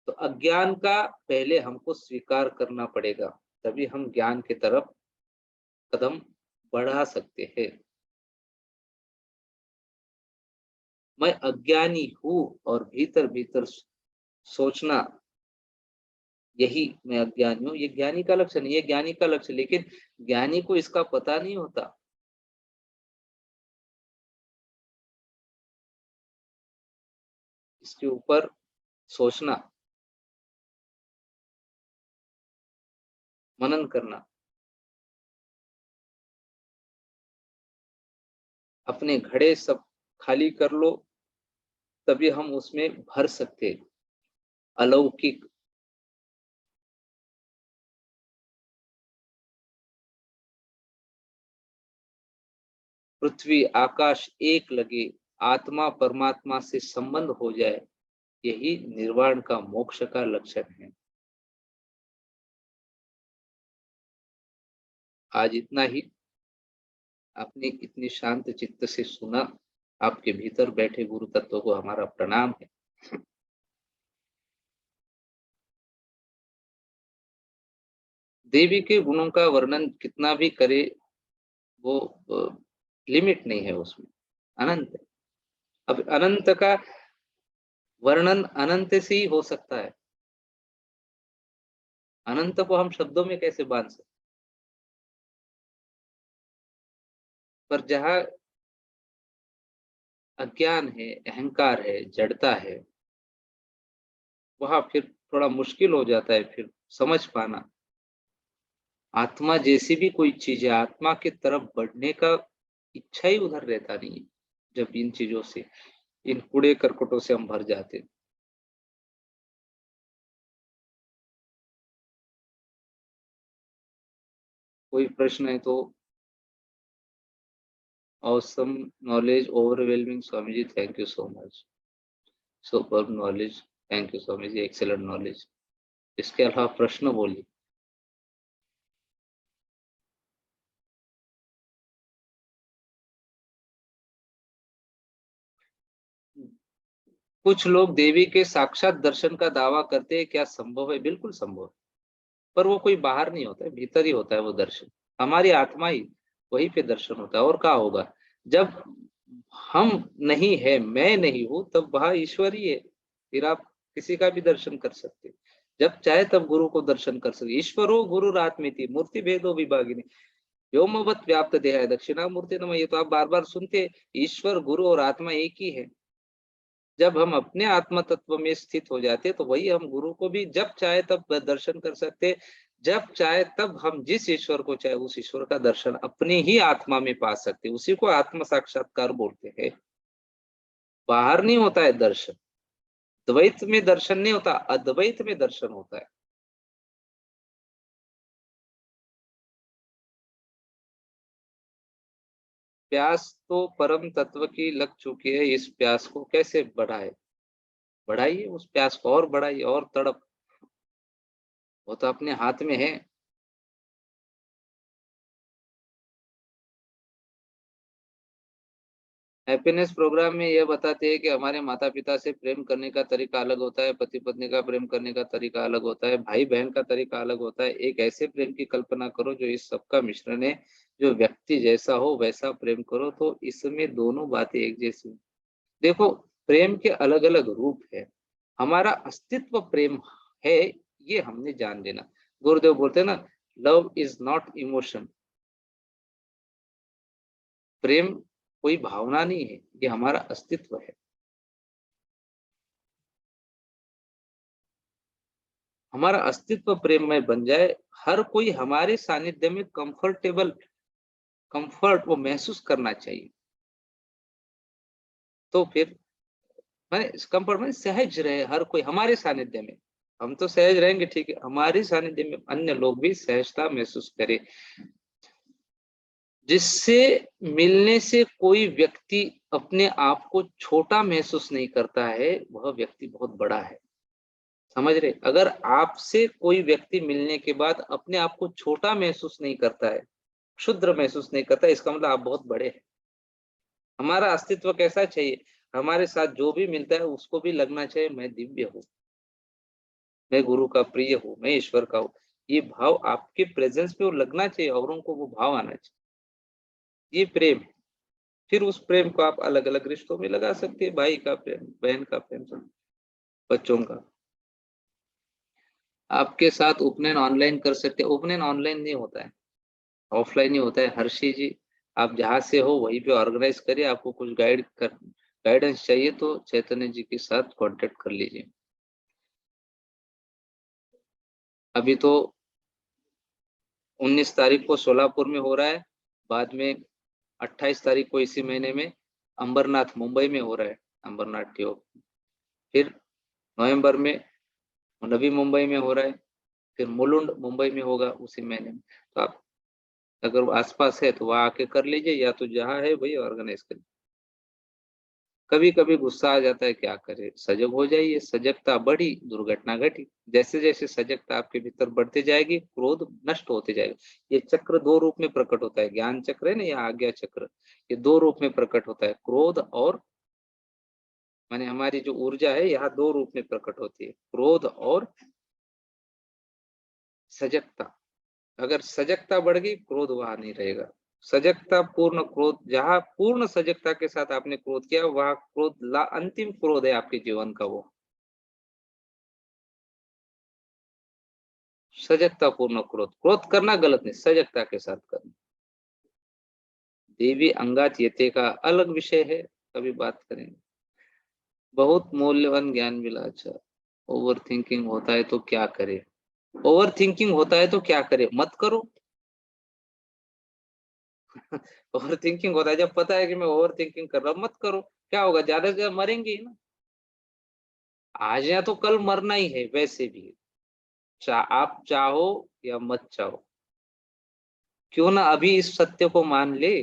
तो अज्ञान का पहले हमको स्वीकार करना पड़ेगा, तभी हम ज्ञान की तरफ कदम बढ़ा सकते हैं। मैं अज्ञानी हूँ, और भीतर भीतर सोचना, यही मैं अज्ञानी हूँ, ये ज्ञानी का लक्षण है, ये ज्ञानी का लक्षण। लेकिन ज्ञानी को इसका पता नहीं होता। इसके ऊपर सोचना, मनन करना, अपने घड़े सब खाली कर लो, तभी हम उसमें भर सकते। अलौकिक। पृथ्वी आकाश एक लगे, आत्मा परमात्मा से संबंध हो जाए, यही निर्वाण का, मोक्ष का लक्षण है। आज इतना ही। आपने इतनी शांत चित्त से सुना। आपके भीतर बैठे गुरु तत्व को हमारा प्रणाम है। देवी के गुणों का वर्णन कितना भी करे, वो लिमिट नहीं है उसमें, अनंत है। अब अनंत का वर्णन अनंत से ही हो सकता है। अनंत को हम शब्दों में कैसे बांध सकते? पर जहाँ अज्ञान है, अहंकार है, जड़ता है, वहां फिर थोड़ा मुश्किल हो जाता है फिर समझ पाना। आत्मा जैसी भी कोई चीज है, आत्मा की तरफ बढ़ने का इच्छा ही उधर रहता नहीं है, जब इन चीजों से, इन कूड़े करकटों से हम भर जाते हैं। कोई प्रश्न है तो? Awesome knowledge, overwhelming Swami ji, thank you so much. Super knowledge, thank you Swami ji, excellent knowledge. इसके अलावा प्रश्न बोलिए। कुछ लोग देवी के साक्षात दर्शन का दावा करते हैं, क्या संभव है? बिल्कुल संभव है। पर वो कोई बाहर नहीं होता है, भीतर ही होता है वो दर्शन। हमारी आत्मा ही, वहीं पे दर्शन होता है। और क्या होगा? जब हम नहीं है, मैं नहीं हूं, तब वहां ईश्वर ही है। फिर आप किसी का भी दर्शन कर सकते हैं। जब चाहे तब गुरु को दर्शन कर सकते। ईश्वरो गुरु आत्मेति मूर्ति भेदो विभागिनी व्योमवत व्याप्त देह है दक्षिणा मूर्ति नमः। ये तो आप बार बार सुनते हैं। ईश्वर, गुरु और आत्मा एक ही है। जब हम अपने आत्म तत्व में स्थित हो जाते, तो वही हम गुरु को भी जब चाहे तब दर्शन कर सकते। जब चाहे तब हम जिस ईश्वर को चाहे उस ईश्वर का दर्शन अपनी ही आत्मा में पा सकते। उसी को आत्म साक्षात्कार बोलते हैं। बाहर नहीं होता है दर्शन। द्वैत में दर्शन नहीं होता, अद्वैत में दर्शन होता है। प्यास तो परम तत्व की लग चुकी है, इस प्यास को कैसे बढ़ाए? बढ़ाइए उस प्यास को, और बढ़ाइए, और तड़प। वो तो अपने हाथ में है। हैप्पीनेस प्रोग्राम में यह बताते हैं कि हमारे माता पिता से प्रेम करने का तरीका अलग होता है, पति पत्नी का प्रेम करने का तरीका अलग होता है, भाई बहन का तरीका अलग होता है। एक ऐसे प्रेम की कल्पना करो जो इस सब का मिश्रण है, जो व्यक्ति जैसा हो वैसा प्रेम करो, तो इसमें दोनों बातें एक जैसी हो। देखो, प्रेम के अलग अलग रूप है। हमारा अस्तित्व प्रेम है, ये हमने जान लेना। गुरुदेव बोलते हैं ना, लव इज नॉट इमोशन। प्रेम कोई भावना नहीं है, ये हमारा अस्तित्व है। हमारा अस्तित्व प्रेममय बन जाए, हर कोई हमारे सानिध्य में कंफर्ट वो महसूस करना चाहिए। तो फिर मैंने कंफर्ट में सहज रहे हर कोई हमारे सानिध्य में। हम तो सहज रहेंगे, ठीक है, हमारे सानिध्य में अन्य लोग भी सहजता महसूस करें। जिससे मिलने से कोई व्यक्ति अपने आप को छोटा महसूस नहीं करता है, वह व्यक्ति बहुत बड़ा है। समझ रहे? अगर आपसे कोई व्यक्ति मिलने के बाद अपने आप को छोटा महसूस नहीं करता है, क्षुद्र महसूस नहीं करता, इसका मतलब आप बहुत बड़े हैं। हमारा अस्तित्व कैसा चाहिए? हमारे साथ जो भी मिलता है उसको भी लगना चाहिए मैं दिव्य हूँ, मैं गुरु का प्रिय हूँ, मैं ईश्वर का हूँ। ये भाव आपके प्रेजेंस में वो लगना चाहिए, औरों को वो भाव आना चाहिए। ये प्रेम है। फिर उस प्रेम को आप अलग अलग रिश्तों में लगा सकते हैं, भाई का प्रेम, बहन का प्रेम, सब बच्चों का। आपके साथ उपनयन ऑनलाइन कर सकते हैं, उपनयन ऑनलाइन नहीं होता है, ऑफलाइन ही होता है। हर्षी जी, आप जहाँ से हो वहीं पे ऑर्गेनाइज करिए। आपको कुछ गाइडेंस चाहिए तो चैतन्य जी के साथ कांटेक्ट कर लीजिए। अभी तो 19 तारीख को सोलापुर में हो रहा है, बाद में 28 तारीख को इसी महीने में अंबरनाथ मुंबई में हो रहा है, अंबरनाथ योग। फिर नवंबर में नवी मुंबई में हो रहा है, फिर मुलुंड मुंबई में होगा उसी महीने में। तो आप अगर आसपास है तो वहां आके कर लीजिए, या तो जहाँ है वही ऑर्गेनाइज कर। कभी कभी गुस्सा आ जाता है, क्या करे, सजग हो जाइए। सजगता बढ़ी, दुर्घटना घटी। जैसे जैसे सजगता आपके भीतर बढ़ते जाएगी, क्रोध नष्ट होते जाएगा। ये चक्र दो रूप में प्रकट होता है, ज्ञान चक्र है ना या आज्ञा चक्र, ये दो रूप में प्रकट होता है। क्रोध और माने हमारी जो ऊर्जा है यहाँ दो रूप में प्रकट होती है, क्रोध और सजगता। अगर सजगता बढ़ गई, क्रोध वहां नहीं रहेगा। सजगता पूर्ण क्रोध, जहां पूर्ण सजगता के साथ आपने क्रोध किया, वहां क्रोध ला अंतिम क्रोध है आपके जीवन का। वो सजगता पूर्ण क्रोध, क्रोध करना गलत नहीं, सजगता के साथ करना। देवी अंगात येते का अलग विषय है, कभी बात करेंगे। बहुत मूल्यवान ज्ञान मिला। अच्छा, ओवर थिंकिंग होता है तो क्या करे? ओवर थिंकिंग होता है तो क्या करे? मत करो। ओवर थिंकिंग होता है जब पता है कि मैं ओवर थिंकिंग कर रहा हूँ, मत करो। क्या होगा? ज्यादा से ज्यादा मरेंगे ही ना। आज या तो कल मरना ही है वैसे भी, आप चाहो या मत चाहो। क्यों ना अभी इस सत्य को मान ले,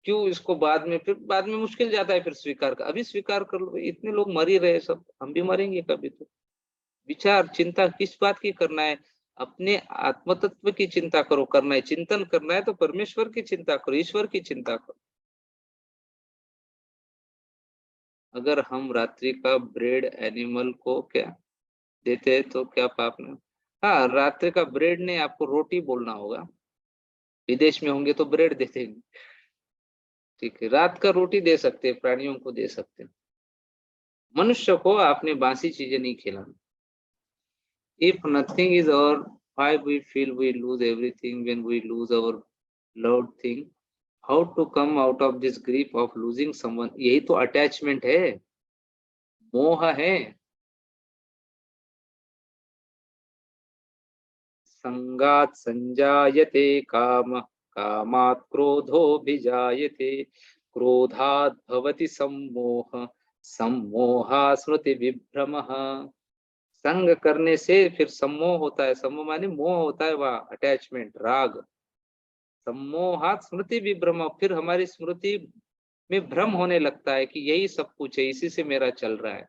क्यों इसको बाद में, फिर बाद में मुश्किल जाता है फिर स्वीकार कर। अभी स्वीकार कर लो, इतने लोग मर ही रहे सब, हम भी मरेंगे कभी तो। विचार चिंता किस बात की करना है? अपने आत्म तत्व की चिंता करो। करना है चिंतन, करना है तो परमेश्वर की चिंता करो, ईश्वर की चिंता करो। अगर हम रात्रि का ब्रेड एनिमल को क्या देते हैं तो क्या पाप नहीं? हाँ, रात्रि का ब्रेड नहीं, आपको रोटी बोलना होगा। विदेश में होंगे तो ब्रेड देते हैं। ठीक है, रात का रोटी दे सकते हैं, प्राणियों को दे सकते हैं। मनुष्य को आपने बासी चीजें नहीं खिलानी। If nothing is our, why we feel we lose everything when we lose our loved thing? How to come out of this grief of losing someone? यही तो अटैचमेंट है, मोह है। संगात संजायते काम, कामात् क्रोधोऽभिजायते, क्रोधात् भवति सम्मोह, सम्मोहात् स्मृति विभ्रमः। संग करने से फिर सम्मोह होता है। सम्मोह माने मोह होता है, वह अटैचमेंट, राग। सम्मोहात स्मृति विभ्रम, फिर हमारी स्मृति में भ्रम होने लगता है कि यही सब कुछ है, इसी से मेरा चल रहा है।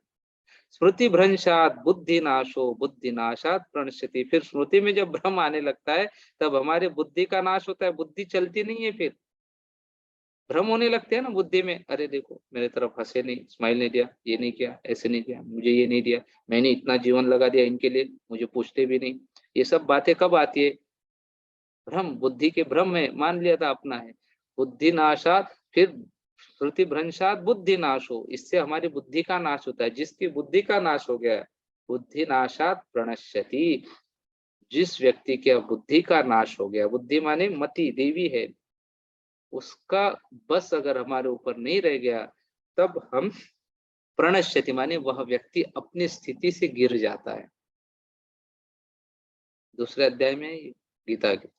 स्मृति भ्रंशात बुद्धि नाशो, बुद्धि नाशात प्रणश्यति। फिर स्मृति में जब भ्रम आने लगता है, तब हमारे बुद्धि का नाश होता है, बुद्धि चलती नहीं है फिर। भ्रम होने लगते हैं ना बुद्धि में, अरे देखो मेरे तरफ हंसे नहीं, स्माइल नहीं दिया, ये नहीं किया, ऐसे नहीं किया, मुझे ये नहीं दिया, मैंने इतना जीवन लगा दिया इनके लिए, मुझे पूछते भी नहीं। ये सब बातें कब आती है? भ्रम, बुद्धि के भ्रम में मान लिया था अपना है। बुद्धि नाशात, फिर श्रुति भ्रंशात बुद्धि नाश हो, इससे हमारी बुद्धि का नाश होता है। जिसकी बुद्धि का नाश हो गया, बुद्धि नाशात प्रणश्यति, जिस व्यक्ति के बुद्धि का नाश हो गया, बुद्धि माने मति देवी है, उसका बस अगर हमारे ऊपर नहीं रह गया, तब हम प्रणश्यति माने वह व्यक्ति अपनी स्थिति से गिर जाता है। दूसरे अध्याय में गीता के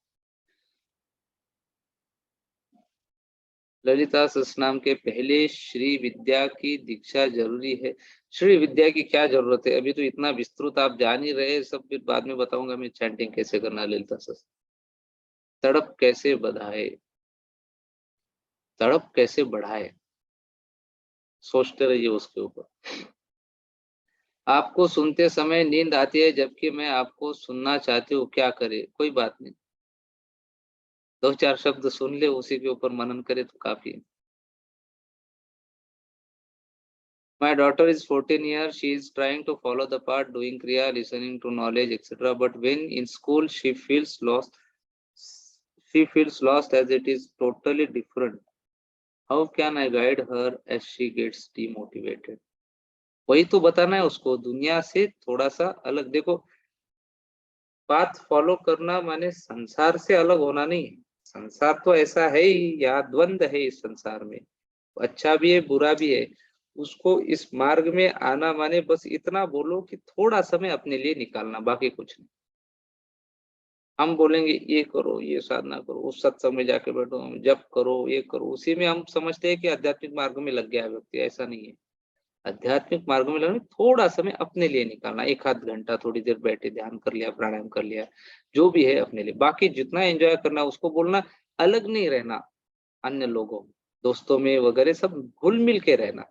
ललिता सहस्रनाम के पहले श्री विद्या की दीक्षा जरूरी है। श्री विद्या की क्या जरूरत है? अभी तो इतना विस्तृत आप जान ही रहे, सब फिर बाद में बताऊंगा मैं चैंटिंग कैसे करना ललिता सहस्त्र, तड़प कैसे बढ़ाए, तड़प कैसे बढ़ाए, सोचते रहिए उसके ऊपर। आपको सुनते समय नींद आती है जबकि मैं आपको सुनना चाहती हूँ, क्या करे? कोई बात नहीं, दो चार शब्द सुन ले, उसी के ऊपर मनन करे तो काफी है। My daughter is 14 years. She is trying to follow the path, doing kriya, listening to knowledge, etc. But when in school, she feels lost. She feels lost as it is totally different. How can I guide her as she gets demotivated? वही तो बताना है उसको, दुनिया से थोड़ा सा अलग देखो। पाथ फॉलो करना माने संसार से अलग होना नहीं है। संसार तो ऐसा है ही, या द्वंद है इस संसार में, अच्छा भी है बुरा भी है। उसको इस मार्ग में आना माने बस इतना बोलो कि थोड़ा समय अपने लिए निकालना, बाकी कुछ नहीं। हम बोलेंगे ये करो, ये साधना करो, उस सत्संग में जाके बैठो, जप करो, ये करो, उसी में हम समझते हैं कि आध्यात्मिक मार्ग में लग गया है व्यक्ति। ऐसा नहीं है। आध्यात्मिक मार्ग में लगने थोड़ा समय अपने लिए निकालना, एक आध घंटा थोड़ी देर बैठे ध्यान कर लिया, प्राणायाम कर लिया, जो भी है अपने लिए। बाकी जितना एंजॉय करना उसको बोलना, अलग नहीं रहना अन्य लोगों, दोस्तों में वगैरह, सब घुल मिल के रहना,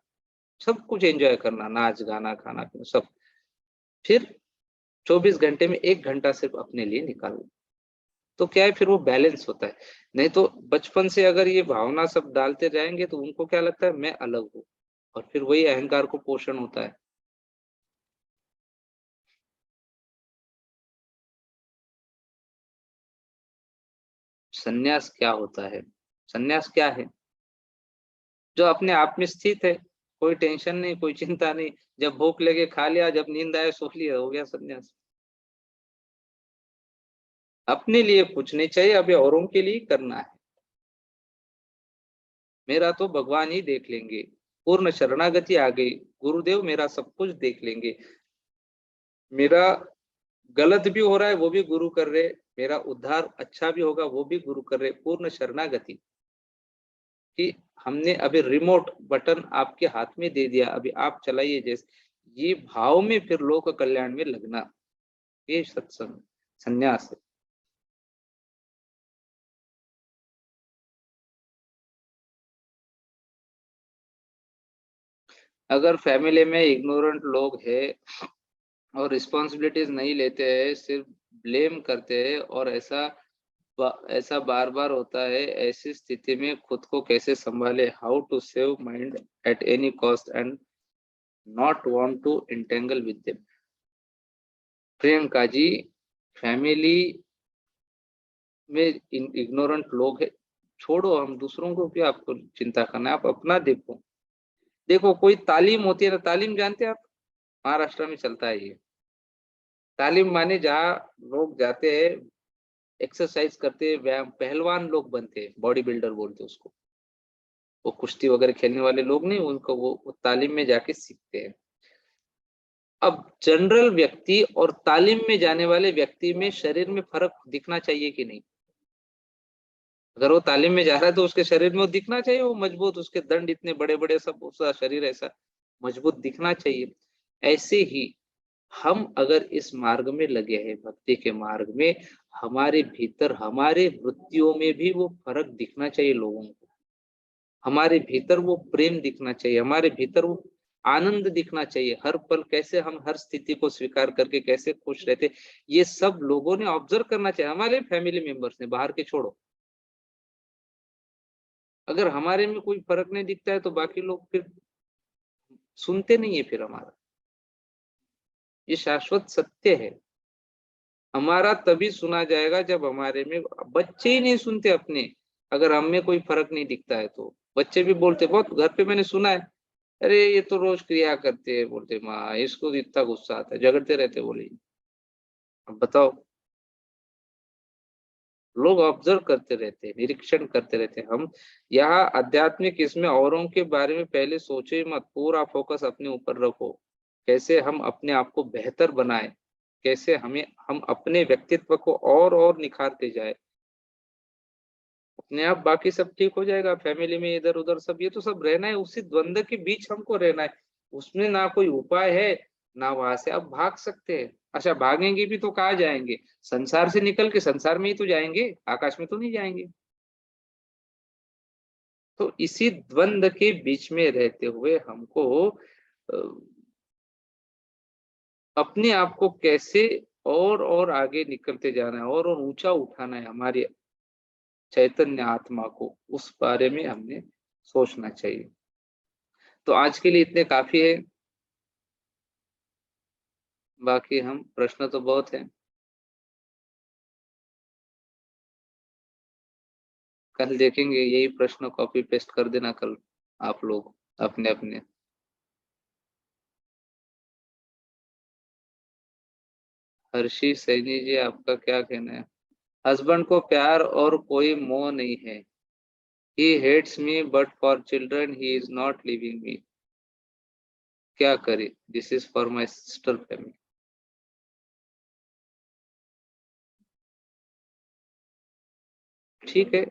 सब कुछ एंजॉय करना, नाच गाना खाना पीना सब। फिर 24 घंटे में 1 घंटा सिर्फ अपने लिए निकालना, तो क्या है फिर वो बैलेंस होता है। नहीं तो बचपन से अगर ये भावना सब डालते जाएंगे तो उनको क्या लगता है मैं अलग हूँ, और फिर वही अहंकार को पोषण होता है। सन्यास क्या होता है? सन्यास क्या है? जो अपने आप में स्थित है, कोई टेंशन नहीं, कोई चिंता नहीं, जब भूख लगे खा लिया, जब नींद आए सो लिया, हो गया सन्यास। अपने लिए कुछ नहीं चाहिए, अभी औरों के लिए करना है। मेरा तो भगवान ही देख लेंगे, पूर्ण शरणागति आ गई, गुरुदेव मेरा सब कुछ देख लेंगे, मेरा गलत भी हो रहा है वो भी गुरु कर रहे, मेरा उद्धार अच्छा भी होगा वो भी गुरु कर रहे, पूर्ण शरणागति। कि हमने अभी रिमोट बटन आपके हाथ में दे दिया, अभी आप चलाइए, जैसे ये भाव में फिर लोक कल्याण में लगना, ये सत्संग संन्यास है। अगर फैमिली में इग्नोरेंट लोग हैं और रिस्पॉन्सिबिलिटीज नहीं लेते हैं, सिर्फ ब्लेम करते हैं, और ऐसा बार बार होता है, ऐसी स्थिति में खुद को कैसे संभाले? How to save mind at any cost and not want to entangle with them? Priyanka ji, family में इग्नोरेंट लोग है, छोड़ो, हम दूसरों को क्यों आपको चिंता करना है, आप अपना देखो। देखो कोई तालीम होती है ना, तालीम जानते हैं आप, महाराष्ट्र में चलता है ये तालीम, माने जहाँ लोग जाते हैं, एक्सरसाइज करते हैं, व्यायाम, पहलवान लोग बनते हैं, बॉडी बिल्डर बोलते हैं उसको, वो कुश्ती वगैरह खेलने वाले लोग नहीं, उनको वो तालीम में जाके सीखते हैं। अब जनरल व्यक्ति और तालीम में जाने वाले व्यक्ति में शरीर में फर्क दिखना चाहिए कि नहीं? अगर वो तालीम में जा रहा है तो उसके शरीर में वो दिखना चाहिए, वो मजबूत, उसके दंड इतने बड़े बड़े, सब उसका शरीर ऐसा मजबूत दिखना चाहिए। ऐसे ही हम अगर इस मार्ग में लगे हैं, भक्ति के मार्ग में, हमारे भीतर हमारे वृत्तियों में भी वो फर्क दिखना चाहिए लोगों को, हमारे भीतर वो प्रेम दिखना चाहिए, हमारे भीतर वो आनंद दिखना चाहिए, हर पल कैसे हम हर स्थिति को स्वीकार करके कैसे खुश रहते, ये सब लोगों ने ऑब्जर्व करना चाहिए, हमारे फैमिली मेंबर्स ने, बाहर के छोड़ो। अगर हमारे में कोई फर्क नहीं दिखता है तो बाकी लोग फिर सुनते नहीं है फिर हमारा। ये शाश्वत सत्य है। हमारा तभी सुना जाएगा जब हमारे में, बच्चे ही नहीं सुनते अपने, अगर हम में कोई फर्क नहीं दिखता है तो। बच्चे भी बोलते, बहुत घर पे मैंने सुना है, अरे ये तो रोज क्रिया करते हैं, बोलते माँ इसको तो इतना गुस्सा आता है, झगड़ते रहते, बोले। अब बताओ, लोग ऑब्जर्व करते रहते हैं, निरीक्षण करते रहते हैं। हम यहाँ आध्यात्मिक इसमें औरों के बारे में पहले सोचो ही मत, पूरा फोकस अपने ऊपर रखो। कैसे हम अपने आप को बेहतर बनाए, कैसे हम अपने व्यक्तित्व को और निखारते जाए, अपने आप बाकी सब ठीक हो जाएगा। फैमिली में इधर उधर सब, ये तो सब रहना है, उसी द्वंद के बीच हमको रहना है। उसमें ना कोई उपाय है, ना वहां से आप भाग सकते हैं। अच्छा, भागेंगे भी तो कहाँ जाएंगे? संसार से निकल के संसार में ही तो जाएंगे, आकाश में तो नहीं जाएंगे। तो इसी द्वंद के बीच में रहते हुए हमको अपने आप को कैसे और आगे निकलते जाना है, और ऊंचा उठाना है हमारी चैतन्य आत्मा को, उस बारे में हमने सोचना चाहिए। तो आज के लिए इतने काफी है, बाकी हम प्रश्न तो बहुत हैं। कल देखेंगे, यही प्रश्न कॉपी पेस्ट कर देना कल आप लोग अपने अपने। हर्षी सैनी जी, आपका क्या कहना है? हस्बैंड को प्यार और कोई मोह नहीं है। He hates me but for children he is not living me. क्या करे? This is for my sister family. ठीक है,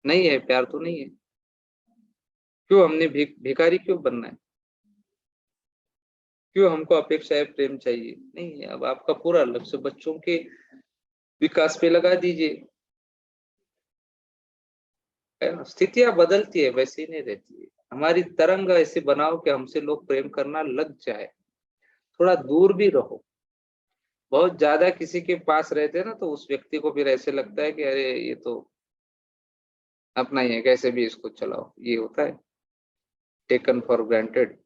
नहीं है प्यार तो नहीं है। क्यों हमने भिखारी क्यों बनना है? क्यों हमको अपेक्षा है, प्रेम चाहिए? नहीं है। अब आपका पूरा लक्ष्य बच्चों के विकास पे लगा दीजिए, है ना? स्थितियां बदलती है, वैसे ही नहीं रहती है। हमारी तरंग ऐसे बनाओ कि हमसे लोग प्रेम करना लग जाए। थोड़ा दूर भी रहो। बहुत ज्यादा किसी के पास रहते हैं ना, तो उस व्यक्ति को फिर ऐसे लगता है कि अरे ये तो अपना ही है, कैसे भी इसको चलाओ, ये होता है, टेकन फॉर ग्रांटेड।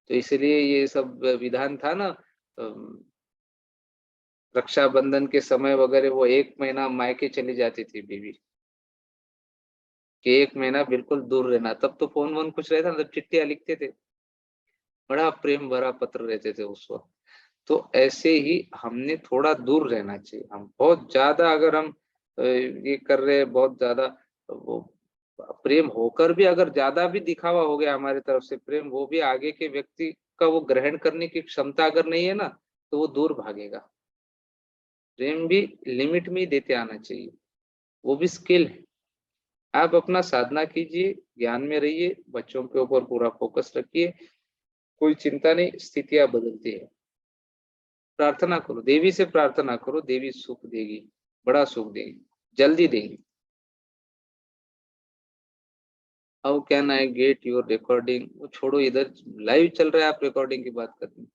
तो इसलिए ये सब विधान था ना, रक्षाबंधन के समय वगैरह, वो 1 महीना मायके चली जाती थी बीवी, कि 1 महीना बिल्कुल दूर रहना। तब तो फोन वोन कुछ रहता ना, तब चिट्ठियां लिखते थे, बड़ा प्रेम भरा पत्र रहते थे उस वक्त। तो ऐसे ही हमने थोड़ा दूर रहना चाहिए। हम बहुत ज्यादा अगर हम ये कर रहे हैं, बहुत ज्यादा वो प्रेम होकर भी अगर ज्यादा भी दिखावा हो गया हमारी तरफ से प्रेम, वो भी आगे के व्यक्ति का वो ग्रहण करने की क्षमता अगर नहीं है ना, तो वो दूर भागेगा। प्रेम भी लिमिट में ही देते आना चाहिए, वो भी स्किल है। आप अपना साधना कीजिए, ज्ञान में रहिए, बच्चों के ऊपर पूरा फोकस रखिए। कोई चिंता नहीं, स्थितियां बदलती है। प्रार्थना करो, देवी से प्रार्थना करो, देवी सुख देगी, बड़ा सुख देगी, जल्दी देगी। How can I get your recording? वो छोड़ो, इधर लाइव चल रहा है, आप रिकॉर्डिंग की बात करते हैं।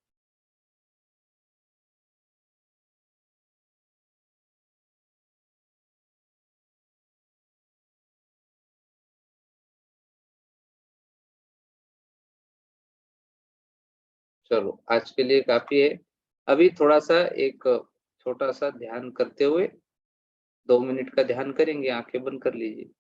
चलो, आज के लिए काफी है। अभी थोड़ा सा एक छोटा सा ध्यान करते हुए, 2 मिनट का ध्यान करेंगे, आंखें बंद कर लीजिए।